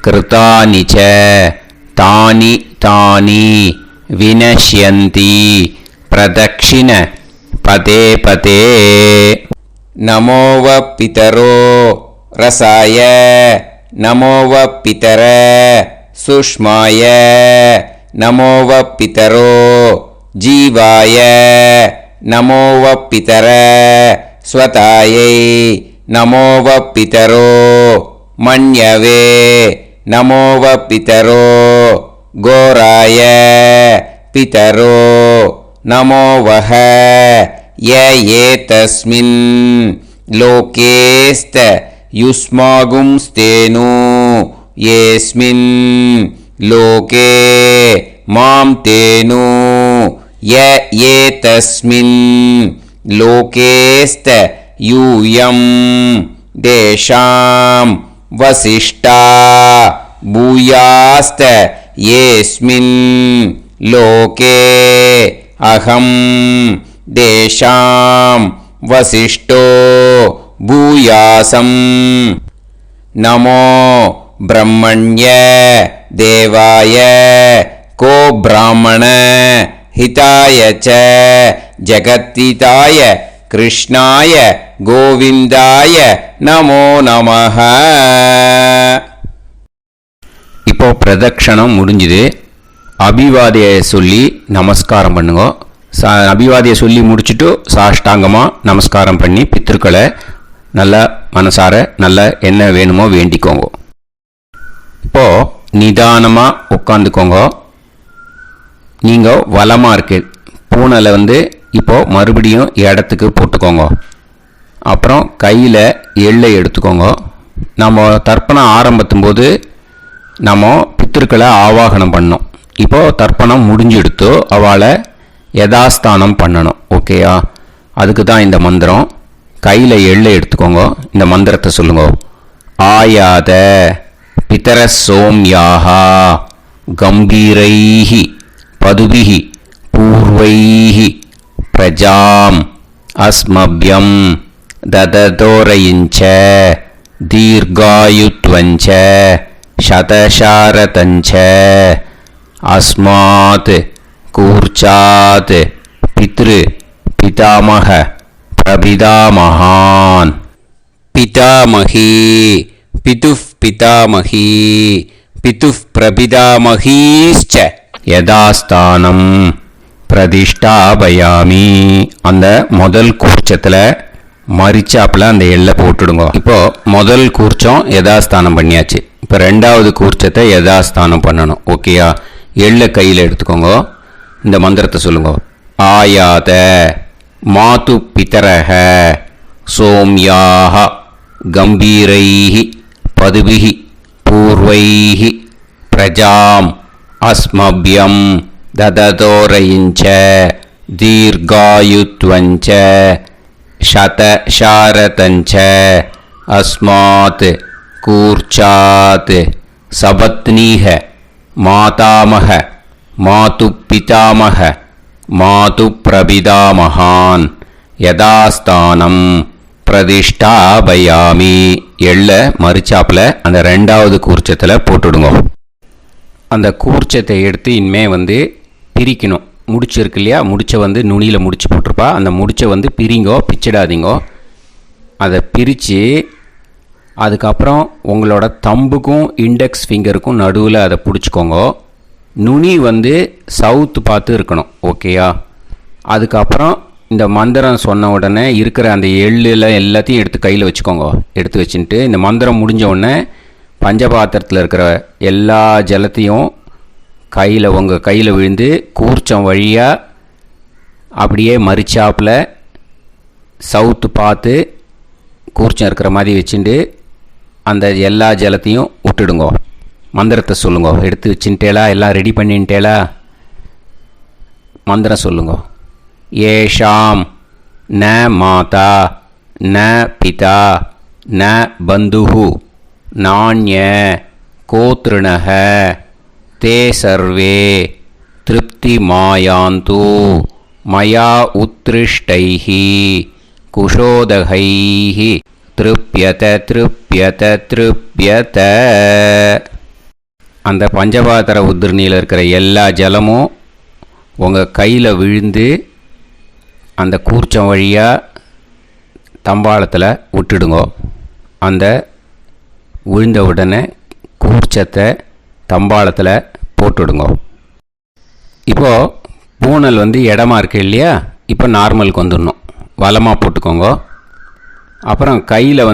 A: கிருதானிச்ச தானி தானி வினஷ்யந்தி பிரதக்ஷிண பதே பதே. நமோவ பிதரோ ரசாய நமோவ பிதர சுஷ்மாய நமோவ பிதரோ ஜீவாய நமோவ பிதர ஸ்வதாயை நமோவ பிதரோ மன்யவே நமோவ பிதரோ கோராய பிதரோ நமோவஹ ய ஏதஸ்மின் லோகேஸ்த யுஸ்மாகும்ஸ்தேனு ஏஸ்மின் லோகே மாம் தேனு ய ஏதஸ்மின் லோகேஸ்த யூயம் தேஷாம் வசிஷ்டா பூயாஸ்த ஏஸ்மின் லோகே அகம் தேஷாம் வசிஷ்டோ பூயாசம். நமோ பிரம்மண்ய தேவாய கோ பிராமண ஹிதாய ச ஜகத்திதாய கிருஷ்ணாய கோவிந்தாய நமோ நமஹ. இப்போ பிரதக்ஷணம் முடிஞ்சுது. அபிவாதியை சொல்லி நமஸ்காரம் பண்ணுங்க. அபிவாதியை சொல்லி முடிச்சுட்டு சாஷ்டாங்கமாக நமஸ்காரம் பண்ணி பித்திருக்களை நல்லா மனசார நல்லா என்ன வேணுமோ வேண்டிக்கோங்க. இப்போது நிதானமாக உட்காந்துக்கோங்க. நீங்கள் வலமாக இருக்கு பூனையில் இப்போது மறுபடியும் இடத்துக்கு போட்டுக்கோங்க. அப்புறம் கையில் எள்ளை எடுத்துக்கோங்க. நம்ம தர்ப்பணம் ஆரம்பிக்கும் போது நம்ம பித்திருக்களை ஆவாகனம் பண்ணோம். இப்போது தர்ப்பணம் முடிஞ்செடுத்து அவளை யதாஸ்தானம் பண்ணணும். ஓகேயா? அதுக்கு தான் இந்த மந்திரம். கையில் எள்ளை எடுத்துக்கோங்க. இந்த மந்திரத்தை சொல்லுங்க. ஆயாத பிதர சோம்யாஹா கம்பீரைஹி பதுபிஹி பூர்வைஹி பிரஜாம் அஸ்மப்யம் தததோரயிஞ்ச தீர்காயுத்வஞ்ச சதசாரதஞ்ச அஸ்மாத் கூர்ச்சாத் பித்ரு பிதாமக பிரபிதாமகான் பிதாமகி பிதுஃப் பிதாமகி பிதுஃப் பிரபிதாமகீஸ்ச யதாஸ்தானம் பிரதிஷ்டாபயாமி. அந்த முதல் கூர்ச்சத்தில் மரிச்சாப்பில் அந்த எல்லை போட்டுடுங்க. இப்போது முதல் கூர்ச்சம் யதாஸ்தானம் பண்ணியாச்சு. இப்போ ரெண்டாவது கூர்ச்சத்தை யதாஸ்தானம் பண்ணணும். ஓகேயா? எள்ளை கையில் எடுத்துக்கோங்க. இந்த மந்திரத்தை சொல்லுங்க. ஆயாத மாது பிதரஹ சோம்யாக கம்பீரைஹி பதுபிஹி பூர்வைஹி பிரஜாம் அஸ்மப்யம் தததோரயிஞ்ச தீர்காயுத்வஞ்ச சதசாரதஞ்ச அஸ்மாத் கூர்ச்சாத் சபத்னீஹ மாதாமக மாது பிதாமக மாது பிரபிதாமகான் யதாஸ்தானம் பிரதிஷ்டாபயாமி. எள்ள மரிச்சாப்பில் அந்த ரெண்டாவது கூர்ச்சத்தில் போட்டுடுங்க. அந்த கூர்ச்சத்தை எடுத்து இனிமே பிரிக்கணும். முடிச்சு இருக்கு இல்லையா? முடிச்சை நுனியில் முடிச்சு போட்டிருப்பா. அந்த முடிச்சை பிரிங்கோ, பிச்சிடாதீங்கோ. அதை பிரித்து அதுக்கப்புறம் உங்களோட தம்புக்கும் இண்டெக்ஸ் ஃபிங்கருக்கும் நடுவில் அதை பிடிச்சிக்கோங்க. நுனி சவுத்து பார்த்து இருக்கணும். ஓகேயா? அதுக்கப்புறம் இந்த மந்திரம் சொன்ன உடனே இருக்கிற அந்த எள்ளில் எல்லாத்தையும் எடுத்து கையில் வச்சுக்கோங்க. எடுத்து வச்சுட்டு இந்த மந்திரம் முடிஞ்ச உடனே பஞ்சபாத்திரத்தில் இருக்கிற எல்லா ஜலத்தையும் உங்கள் கையில் விழுந்து கூர்ச்சம் வழியாக அப்படியே மரிச்சாப்பில் சவுத்து பார்த்து கூர்ச்சம் இருக்கிற மாதிரி வச்சுட்டு அந்த எல்லா ஜலத்தையும் விட்டுடுங்க. மந்திரத்தை சொல்லுங்க. எடுத்து வச்சுட்டேலா? எல்லாம் ரெடி பண்ணிட்டேலா? மந்திரம் சொல்லுங்க. ஏஷாம் ந மாதா ந பிதா ந பந்துஹு நாண்ய கோத்ருணஹ தே சர்வே திருப்தி மாயாந்து மயா உத்ருஷ்டைஹி குஷோதகைः திருப்யத திருப்யத திருப்யத. அந்த பஞ்சபாத்திர உதிரணியில் இருக்கிற எல்லா ஜலமும் உங்கள் கையில் விழுந்து அந்த கூர்ச்சம் வழியாக தம்பாளத்தில் விட்டுடுங்கோ. அந்த விழுந்த உடனே கூர்ச்சத்தை தம்பாளத்தில் போட்டுடுங்கோ. இப்போது பூனல் இடமா இருக்கு இல்லையா, இப்போ நார்மலுக்கு வந்துடணும். வலமாக போட்டுக்கோங்க. அப்புறம் கையில்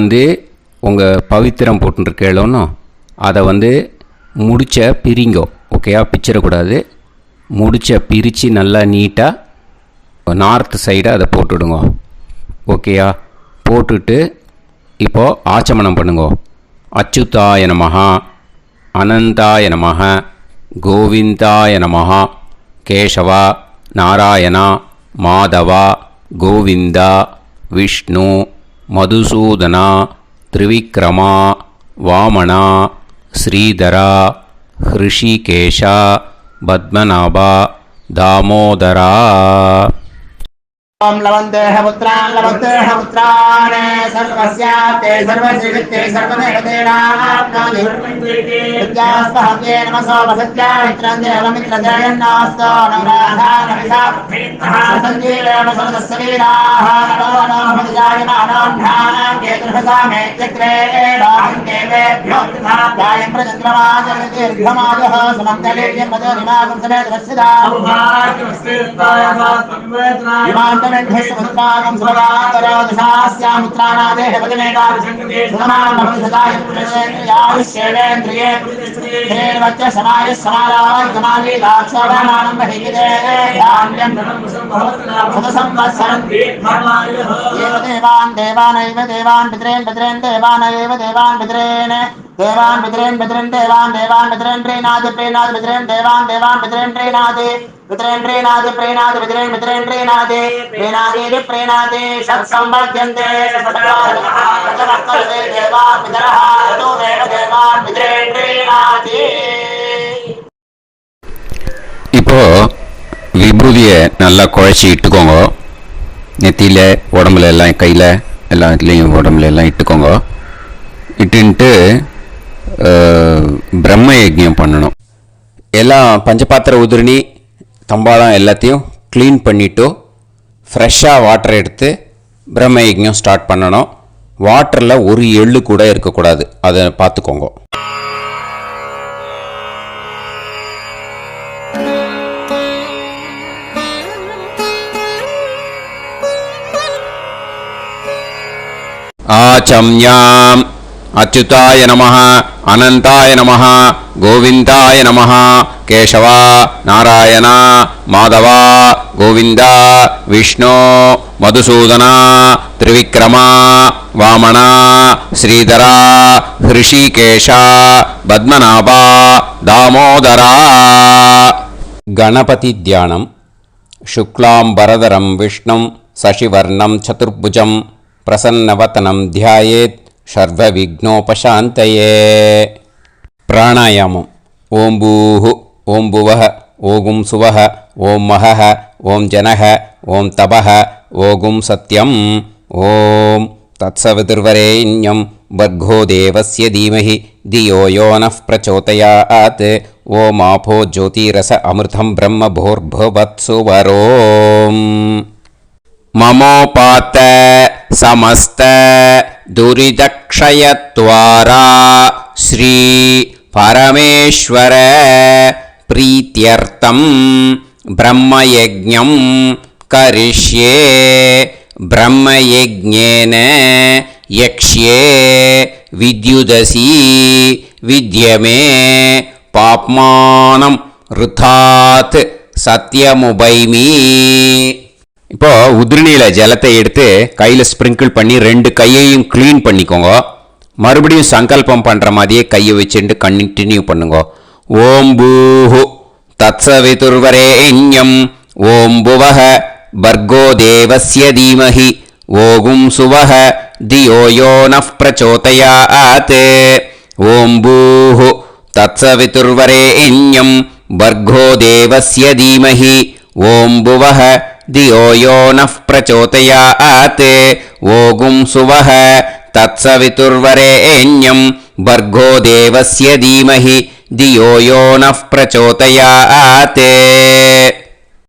A: உங்கள் பவித்திரம் போட்டுருக்கேளோன்னு அதை முடிச்ச பிரிங்கோ. ஓகேயா, பிச்சிடக்கூடாது. முடிச்ச பிரித்து நல்லா நீட்டாக நார்த் சைடை அதை போட்டுவிடுங்க. ஓகேயா, போட்டுட்டு இப்போது ஆச்சமனம் பண்ணுங்கோ. அச்சுதாய நமஹ, அனந்தாய நமஹ, கோவிந்தாய நமஹ, கேசவா, நாராயணா, மாதவா, கோவிந்தா, விஷ்ணு, மதுசூதனா, திரிவிக்ரமா, வாமனா, ஸ்ரீதரா, ஹிருஷிகேஷா, பத்மநாபா, தாமோதரா.
B: ओम लवन्तेह पुत्रान् सर्वस्याप्ते सर्वश्रीवित्ते सर्वदेवतेनाप्नोति विद्यास्पहव्ये नमसो वसत्या मित्रं देवमित्रजयन्नास्तो नवराधानविषाः सञ्जीवेम समदस्सवीराः नमो नमः जायमानान्धानां केतुर्हसामे चक्रे देवेभ्यो जायं प्रचन्द्रमाजदीर्घमाजः समन्तलीर्यं मदोनिमागं समेत वत्सदा इमान्तमेध्यस्वस्माकं सुभगान्तरादशास्यामुत्राणादेह वदनेता सुधमानभविषदाय पुरुषेन्द्रियायुष्येवेन्द्रिये धेर्वच्च समायः समाराय कमाली दाक्षोभमानं बहिगिदे धान्यं शतसंवत्सरं एव देवान् देवान् पितरेन् देवानैव देवान् पितरेन् देवान् पितरेन् देवान् पितरेन् प्रीणाति पितरेन् देवान् पितरेन् प्रीणाति पितरेन् प्रीणाति षट्संवर्ध्यन्ते देवा पितरः देवान् पितरेन् प्रीणाति.
A: இப்போ விபூதியை நல்லா குழச்சி இட்டுக்கோங்க. நெத்தியில், உடம்புல எல்லாம், கையில் எல்லா இதுலேயும் உடம்புல எல்லாம் இட்டுக்கோங்க. இட்டுன்ட்டு பிரம்ம யஜ்ஞம் பண்ணணும். எல்லாம் பஞ்சபாத்திர உதிரணி தம்பாளம் எல்லாத்தையும் க்ளீன் பண்ணிவிட்டு ஃப்ரெஷ்ஷாக வாட்டர் எடுத்து பிரம்ம யஜ்ஞம் ஸ்டார்ட் பண்ணணும். வாட்டரில் ஒரு எள்ளு கூட இருக்கக்கூடாது, அதை பார்த்துக்கோங்க. ஆச்சம்யாம் அச்சுதாய நமஹ, அனந்தாய நமஹ, கோவிந்தாய நமஹ, கேசவா, நாராயணா, மாதவா, கோவிந்தா, விஷ்ணு, மதுசூதனா, திரிவிக்ரமா, வாமனா, ஸ்ரீதரா, ஹிருஷிகேஷா, பத்மநாபா, தாமோதரா. கணபதி தியானம். சுக்லாம்பரதரம் விஷ்ணும் சசிவர்ணம் சதுர்புஜம் பிரசன்னவதனம் தியாயேத் சர்வவிக்னோபசாந்தயே. பிராணாயாமம். ஓம் பூஹு, ஓம் புவஹ, ஓகும் சுவஹ, ஓம் மஹஹ, ஓம் ஜனஹ, ஓம் தபஹ, ஓகும் சத்யம். ஓம் தத்சவிதுர்வரேண்யம் பர்கோ தேவஸ்ய தீமஹி தியோ யோ நः பிரச்சோதயாத். ஓம் ஆபோ ஜோதிரஸ அமிர்தம் பிரம்ம பூர்புவத்சு வரோம். மமோபாத்த சமஸ்த துரிதக்ஷயத்வாரா ஸ்ரீ பரமேஸ்வர பிரீத்யர்த்தம் பிரம்மயஜ்ஞம் கரிஷ்யே. பிரம்மயஜ்ஞேன யக்ஷ்யே வித்யுதசி வித்யமே பாப்மானம் ருதாத் சத்யமுபைமி. இப்போ உதிரணியில் ஜலத்தை எடுத்து கையில் ஸ்ப்ரிங்கிள் பண்ணி 2 கையையும் க்ளீன் பண்ணிக்கோங்க. மறுபடியும் சங்கல்பம் பண்ணுற மாதிரியே கையை வச்சுட்டு கண்டினியூ பண்ணுங்க. ஓம் பூஹு தத்சவிதுர்வரேண்யம் ஓம் புவஹ பர்கோ தேவஸ்ய தீமஹி ஓகும் சுவஹ தியோ யோ நः பிரச்சோதயாத். ஓம் பூஹு தத்சவிதுர்வரேண்யம் பர்கோ தேவஸ்ய தீமஹி ஓம் புவஹ धियो यो नः प्रचोदयात् ओगुं सुवः तत्सवितुर्वरेण्यं भर्गो देवस्य धीमहि धियो यो नः प्रचोदयात्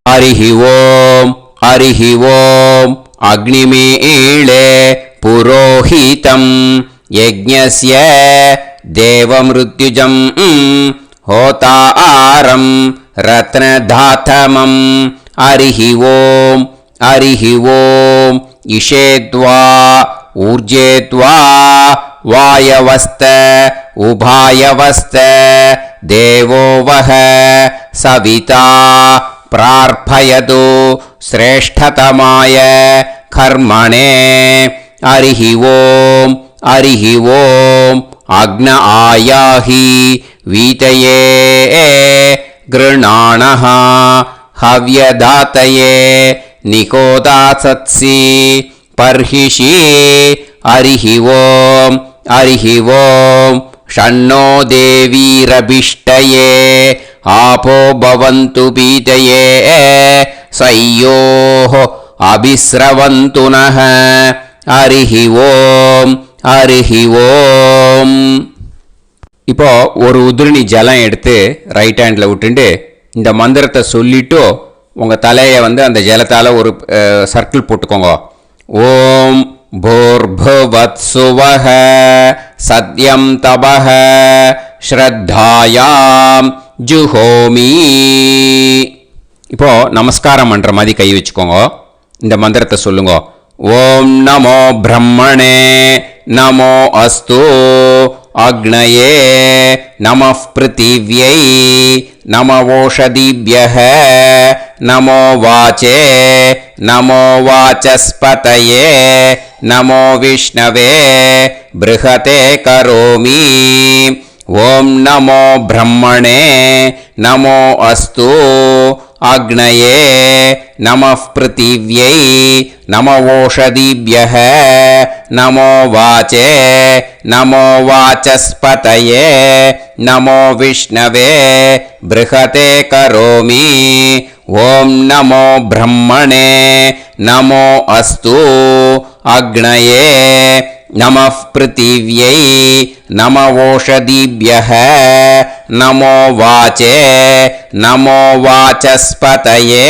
A: हरिः ओम् अग्निमीळे पुरोहितं यज्ञस्य देवमृत्युजं होतारं रत्नधातमं हरिः ओम् इषेद्वा ऊर्जेद्वा वायवस्त उभायवस्त देवो वः सविता प्रार्थयतु श्रेष्ठतमाय कर्मणे हरिः ओम् अग्न आयाहि वीतये गृणाणः हव्यदातये निकोदासत्सि पर्हिषि हरिः ओम् षण्णो देवीरभिष्टये आपो भवन्तु पीतये सय्योः अभिस्रवन्तु नः हरिः ओम् இப்போ ஒரு உதிரணி ஜலம் எடுத்து ரைட் ஹேண்டில் விட்டுண்டு இந்த மந்திரத்தை சொல்லிட்டு உங்கள் தலையை வந்து அந்த ஜலத்தால் ஒரு சர்க்கிள் போட்டுக்கோங்க. ஓம் भूर्भुवत्सुवः सत्यं तपः ஸ்ரத்தாயாம் ஜுஹோமி. இப்போ நமஸ்காரம் பண்ணுற மாதிரி கை வச்சுக்கோங்க. இந்த மந்திரத்தை சொல்லுங்க. ஓம் நமோ பிரம்மணே நமோ அஸ்து அக்னயே நமः பிருத்திவ்யை நமவோஷதிभ्यः நமோ வாச்சே நமோ வாசஸ்பதயே நமோ விஷ்ணவே ப்ருஹதே கரோமி. ஓம் நமோ பிரம்மணே நமோ அஸ்து அக்னயே நமः பிருத்திவ்யை நமவோஷதிभ्यः நமோ வாச்சே நமோ வாசஸ்பதயே நமோ விஷ்ணவே ப்ருஹதே கரோமி. ஓம் நமோ பிரம்மணே நமோ அஸ்து அக்னயே நமः பிருத்திவ்யை நமவோஷதிभ्यः நமோ வாச்சே நமோ வாசஸ்பதயே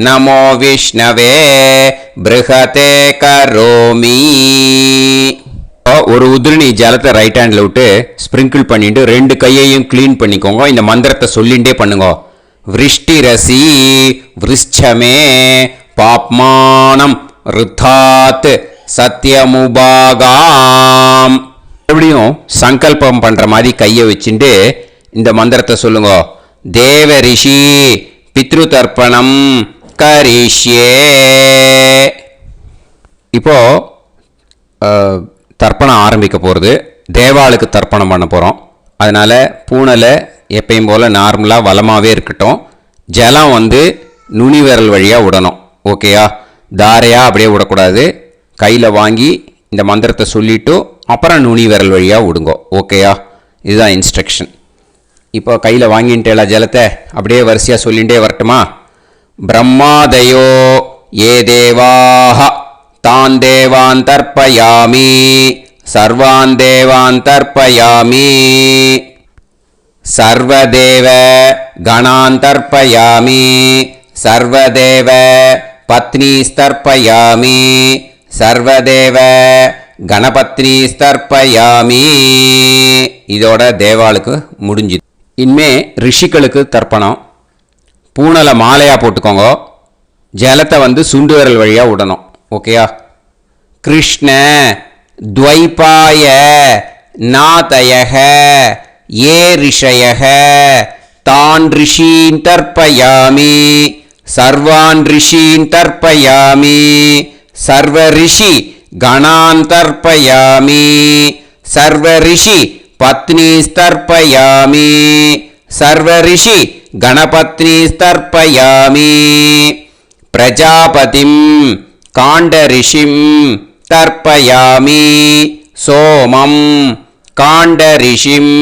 A: நமோ விஷ்ணவே ப்ருஹதே கரோமி. ஒரு உதிரணி ஜலத்தை ரைட் ஹேண்டில் விட்டு ஸ்ப்ரிங்கிள் பண்ணிட்டு ரெண்டு கையையும் க்ளீன் பண்ணிக்கோங்க. இந்த மந்திரத்தை சொல்லிகிட்டே பண்ணுங்க. விருஷ்டிரசி விருஷ்சமே பாப்மானம் ருத்தாத் சத்யமுபாகாம். மறுபடியும் சங்கல்பம் பண்ணுற மாதிரி கையை வச்சுட்டு இந்த மந்திரத்தை சொல்லுங்க. தேவ ரிஷி பித்ரு தர்ப்பணம் கரிஷ்யே. இப்போ தர்ப்பணம் ஆரம்பிக்க போகிறது. தேவாளுக்கு தர்ப்பணம் பண்ண போகிறோம். அதனால் பூனலை எப்பயும் போல் நார்மலாக வளமாகவே இருக்கட்டும். ஜலம் வந்து நுனி விரல் வழியாக விடணும். ஓகேயா? தாரையாக அப்படியே விடக்கூடாது. கையில் வாங்கி இந்த மந்திரத்தை சொல்லிவிட்டு அப்புறம் நுனி விரல் வழியாக விடுங்க. ஓகேயா? இதுதான் இன்ஸ்ட்ரக்ஷன். இப்போ கையில் வாங்கிட்டேல ஜலத்தை அப்படியே வரிசையாக சொல்லிகிட்டே வரட்டுமா? பிரம்மாதயோ ஏ தேவாஹ தான் தேவான் தர்ப்பயாமி சர்வான் தேவான் தர்ப்பயாமி சர்வதேவ கணான் தர்ப்பயாமி சர்வதேவ பத்னீஸ்தர்ப்பயாமி சர்வதேவ கணபத்னி ஸ்தர்ப்பயாமி. இதோட தேவாளுக்கு முடிஞ்சுது. இனிமே ரிஷிகளுக்கு தர்ப்பணம். பூனலை மாலையாக போட்டுக்கோங்க. ஜலத்தை வந்து சுண்டு விரல் வழியாக விடணும். ஓகேயா? கிருஷ்ண துவைபாய நாதயக ஏ ரிஷயக தான் ரிஷீன் தர்ப்பயாமி சர்வான் ரிஷீன் தர்ப்பயாமி சர்வ ரிஷி கணான் தர்ப்பயாமி சர்வ ரிஷி பத்னீஸ்தர்ப்பயாமி சர்வ ரிஷி கணபத்னீஸ்தர்ப்பயாமி பிரஜாபதிம் காண்டரிஷிம் தர்ப்பயாமி சோமம் காண்டரிஷிம்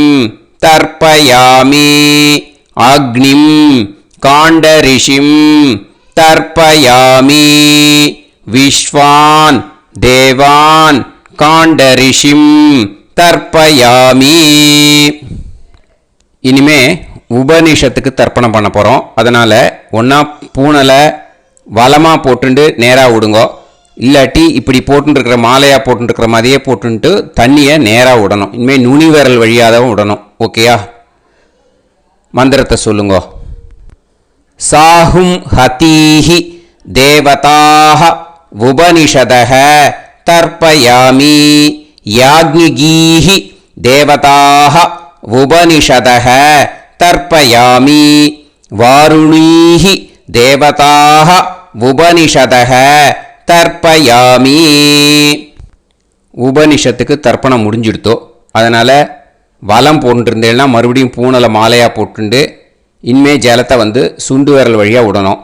A: தர்ப்பயாமி அக்னிம் காண்டரிஷிம் தர்ப்பயாமி விஸ்வான் தேவான் காண்டரிஷிம் தர்ப்பயாமி. இனிமே உபனிஷத்துக்கு தர்ப்பணம் பண்ண போகிறோம். அதனால் ஒன்றா பூனலை வலமாக போட்டுண்டு நேராக விடுங்கோ, இல்லாட்டி இப்படி போட்டுருக்கிற மாலையாக போட்டுருக்கிற மாதிரியே போட்டுன்ட்டு தண்ணியை நேராக விடணும். இனிமேல் நுனி விரல் வழியாக தான் விடணும். ஓகேயா? மந்திரத்தை சொல்லுங்கோ. சாஹும் ஹதீஹி தேவதாக உபனிஷதஹ தர்ப்பயாமி யாக்ஞிகீஹி தேவதாக உபனிஷதஹ தர்ப்பயாமி வாருணீஹி தேவதாக உபனிஷதஹ தர்ப்பயாமி. உபனிஷத்துக்கு தர்ப்பணம் முடிஞ்சிடுத்தோ, அதனால் வலம் போட்டுருந்தேன்னா மறுபடியும் பூனலை மாலையாக போட்டுண்டு இனிமே ஜலத்தை சுண்டு விரல் வழியாக விடணும்.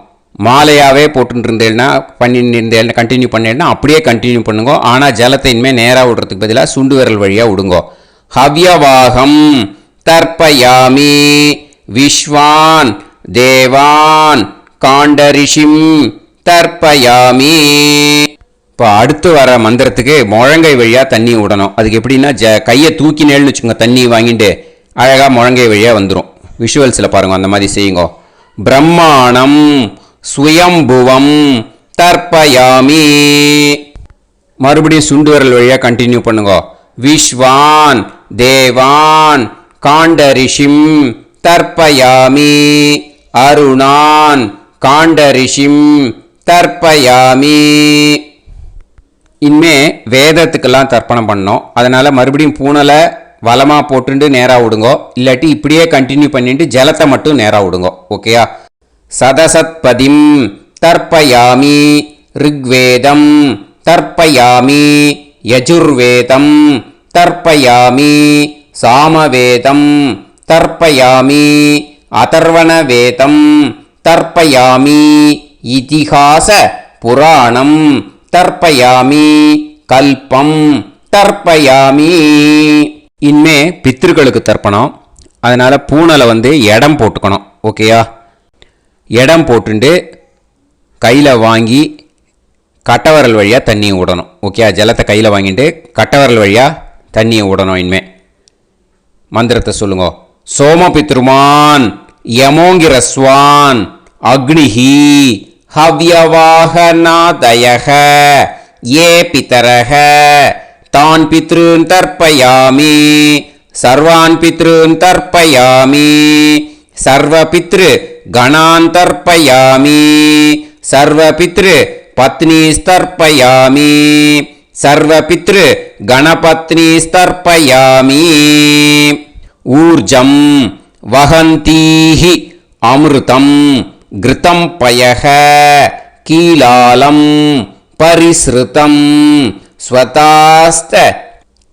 A: மாலையாகவே போட்டுருந்தேன்னா பண்ணிருந்தேன் கண்டினியூ பண்ணேன்னா அப்படியே கண்டினியூ பண்ணுங்க. ஆனால் ஜலத்தை இனிமேல் நேராக விடுறதுக்கு பதிலாக சுண்டு விரல் வழியாக விடுங்கோ. ஹவ்யவாகம் தர்ப்பயாமி விஸ்வான் தேவான் காண்டரிஷிம் தர்ப்பயாமி. இப்போ அடுத்து வர மந்திரத்துக்கு முழங்கை வழியாக தண்ணி விடணும். அதுக்கு எப்படின்னா கையை தூக்கினேன்னு வச்சுக்கோங்க, தண்ணி வாங்கிட்டு அழகாக முழங்கை வழியாக வந்துடும். விஷுவல்ஸில் பாருங்க, அந்த மாதிரி செய்யுங்க. பிரம்மாணம் சுயம்புவம் தர்ப்பயாமி. மறுபடியும் சுண்டு விரல் வழியாக கண்டினியூ பண்ணுங்க. விஸ்வான் தேவான் காண்டரிஷிம் தர்ப்பயாமி அருணான் காண்டரிஷிம் தர்ப்பயாமி. இனிமே வேதத்துக்கெல்லாம் தர்ப்பணம் பண்ணோம். அதனால் மறுபடியும் பூனலை வலமாக போட்டுண்டு நேராக விடுங்கோ, இல்லாட்டி இப்படியே கண்டினியூ பண்ணிட்டு ஜலத்தை மட்டும் நேராக விடுங்கோ. ஓகேயா? சதசத்பதிம் தர்ப்பயாமி ரிக்வேதம் தர்ப்பயாமி யஜுர்வேதம் தர்ப்பயாமி சாமவேதம் தர்ப்பயாமி அதர்வணவேதம் தர்ப்பயாமி இதிஹாச புராணம் தர்ப்பயாமி கல்பம் தர்ப்பயாமி. இனிமே பித்ருக்களுக்கு தர்ப்பணம். அதனால் பூனலை இடம் போட்டுக்கணும். ஓகேயா? இடம் போட்டுண்டு கையில் வாங்கி கட்டவரல் வழியாக தண்ணியை விடணும். ஓகேயா? ஜலத்தை கையில் வாங்கிட்டு கட்டவரல் வழியாக தண்ணியை விடணும். இனிமே மந்திரத்தை சொல்லுங்க. சோமபித்ருமான் யமோங்கிரஸ்வான் அக்னிஹி ஹவ்யவாகநாதயஹ ஏ பிதரஹ தான் பித்ருன் தர்ப்பயாமி சர்வான் பித்ருன் தர்ப்பயாமி சர்வபித்ரு கணான் தர்ப்பயாமி சர்வபித்ரு பத்னிஸ்தர்ப்பயாமி சர்வபித்ரு கணபத்னிஸ்தர்ப்பயாமி. ஊர்ஜம் வஹந்தீஹி அமிர்தம் கிருதம் பயஹ கீலாலம் பரிஸ்ருதம் ஸ்வதாஸ்த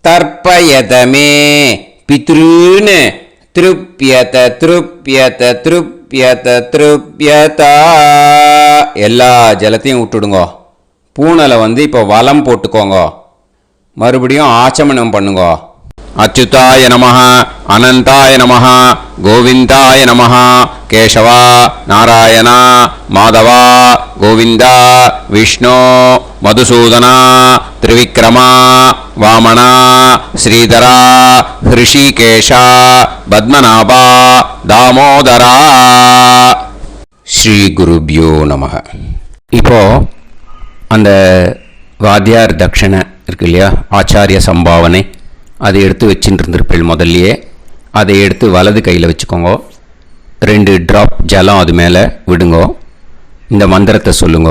A: தர்ப்பயதமே பித்ருன் திருப்யத திருப்யத திருப்யத திருப்யதா. எல்லா ஜலத்தையும் விட்டுடுங்கோ. பூனலை இப்போ வலம் போட்டுக்கோங்க. மறுபடியும் ஆச்சமனம் பண்ணுங்க. அச்சுதாய நமஹ அனந்தாய நமஹ கோவிந்தாய நமஹ கேசவா நாராயணா மாதவா கோவிந்தா விஷ்ணு மதுசூதனா திரிவிக்ரமா வாமனா ஸ்ரீதரா ஹிருஷிகேஷா பத்மநாபா தாமோதரா. ஸ்ரீ குருப்யோ நமஹ. இப்போ அந்த வாத்தியார் தட்சணை இருக்கு இல்லையா, ஆச்சாரிய சம்பாவனை, அதை எடுத்து வச்சுட்டு இருந்திருப்பேன் முதல்லையே. அதை எடுத்து வலது கையில் வச்சுக்கோங்க. 2 ட்ராப் ஜலம் அது மேலே விடுங்கோ. இந்த மந்திரத்தை சொல்லுங்க.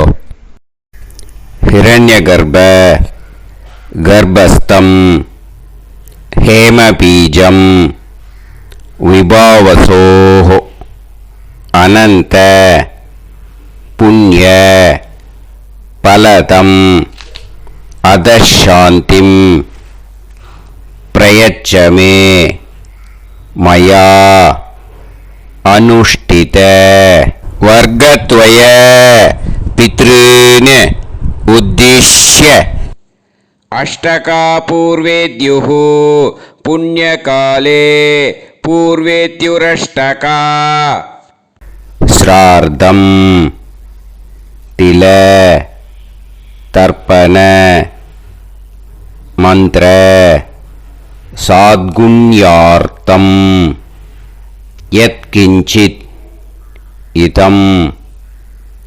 A: ஹிரண்ய கர்ப்ப கர்ப்பஸ்தம் ஹேமபீஜம் விபாவசோஹோ அனந்த புண்ணிய பலதம் அதசாந்திம் பிரயச்சமே மயா அனுஷ்டித வர்க்கத்வய பித்ருன் உத்திஷ்ய அஷ்டகா பூர்வேத்யுः புண்ணியகாலே பூர்வேத்யுரஷ்டகா ஸ்ரார்த்தம் तिल तर्पण मंत्र साद्गुण्यार्थम यत्किंचित इदं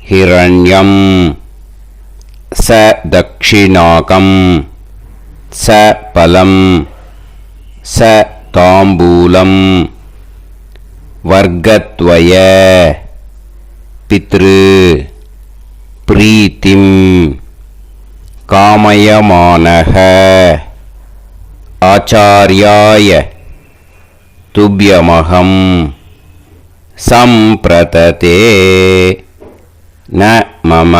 A: हिरण्यं स दक्षिणाकं स फलं स ताम्बूलं वर्गद्वय पितृ प्रीतिं कामयमानः आचार्याय तुभ्यमहं संप्रतते न मम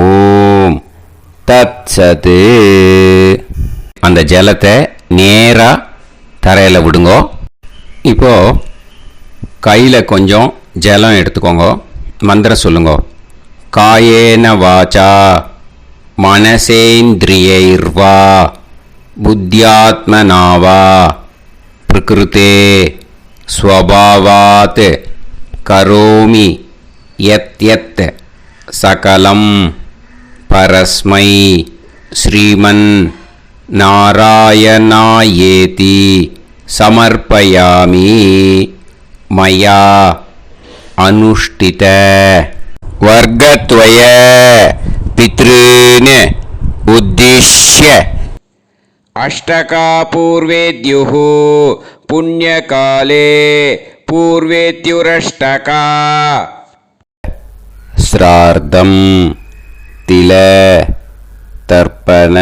A: ஓம் தத்சது. அந்த ஜலத்தை நேராக தரையில் விடுங்கோ. இப்போது கையில் கொஞ்சம் ஜலம் எடுத்துக்கோங்க. மந்திரம் சொல்லுங்க. காயேன வாச்சா மனசேந்திரியைர்வா புத்தியாத்மனாவா பிரகிருதே ஸ்வபாவாத் கரோமி யத் யத் சகலம் பரஸ்மை ஸ்ரீமன் நாராயணாயேதி சமர்ப்பயாமி மயா அனுஷ்டித வர்கத்வய பித்ருன் உத்திஷ்ய அஷ்டகா பூர்வேத்யுः புண்ணியகாலே பூர்வேத்யுரஷ்டகா ஸ்ரார்த்தம் தில தர்ப்பண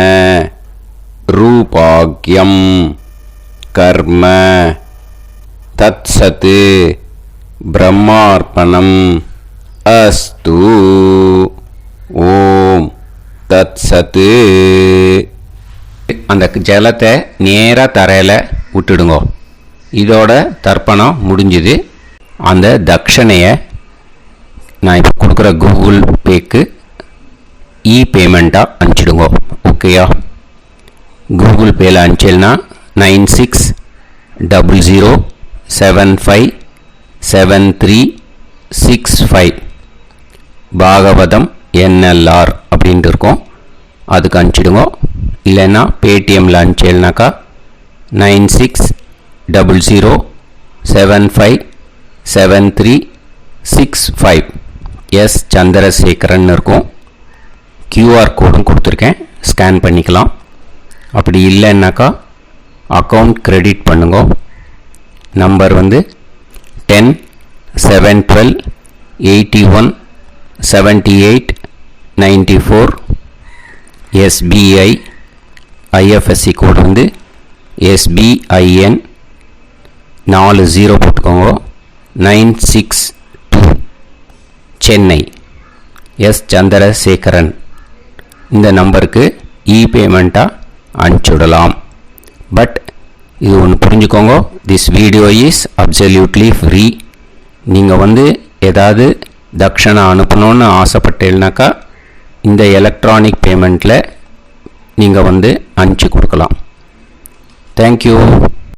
A: ரூபாக்யம் கர்ம தத்சத் பிரம்மார்ப்பணம் அஸ்து. ஓம் தத்சத். அந்த ஜலத்தை நேராக தரையில் விட்டுடுங்க. இதோட தர்ப்பணம் முடிஞ்சுது. அந்த தட்சணையை நான் இப்போ கொடுக்குற கூகுள் பேக்கு பேமெண்ட்டாக அனுப்பிச்சிடுங்க. ஓகேயா? கூகுள் பேயில் அனுப்பிச்சேன்னா 9600757365 பாகவதம் NLR அப்படின்ட்டு இருக்கும். அதுக்கு அனுப்பிச்சிடுங்க. இல்லைன்னா பேடிஎம்மில் அனுப்பிச்சேன்னாக்கா 9600757365 எஸ் சந்திரசேகரன் இருக்கும். QR கோடும் கொடுத்துருக்கேன், ஸ்கேன் பண்ணிக்கலாம். அப்படி இல்லைன்னாக்கா அக்கௌண்ட் கிரெடிட் பண்ணுங்க. நம்பர் வந்து 10-7-12-81-78-94. SBI IFSC கோடு வந்து SBIN 40 போட்டுக்கோங்க. 962 சென்னை. எஸ் சந்திரசேகரன். இந்த நம்பருக்கு பேமெண்ட்டாக அனுப்பிச்சுடலாம். பட் இது ஒன்று புரிஞ்சுக்கோங்க, this video is absolutely free. நீங்கள் வந்து ஏதாவது தட்சணை அனுப்பணும்னு ஆசைப்பட்டேன்னாக்கா இந்த எலக்ட்ரானிக் பேமெண்ட்டில் நீங்கள் வந்து அனுப்பிச்சி கொடுக்கலாம். தேங்க்யூ.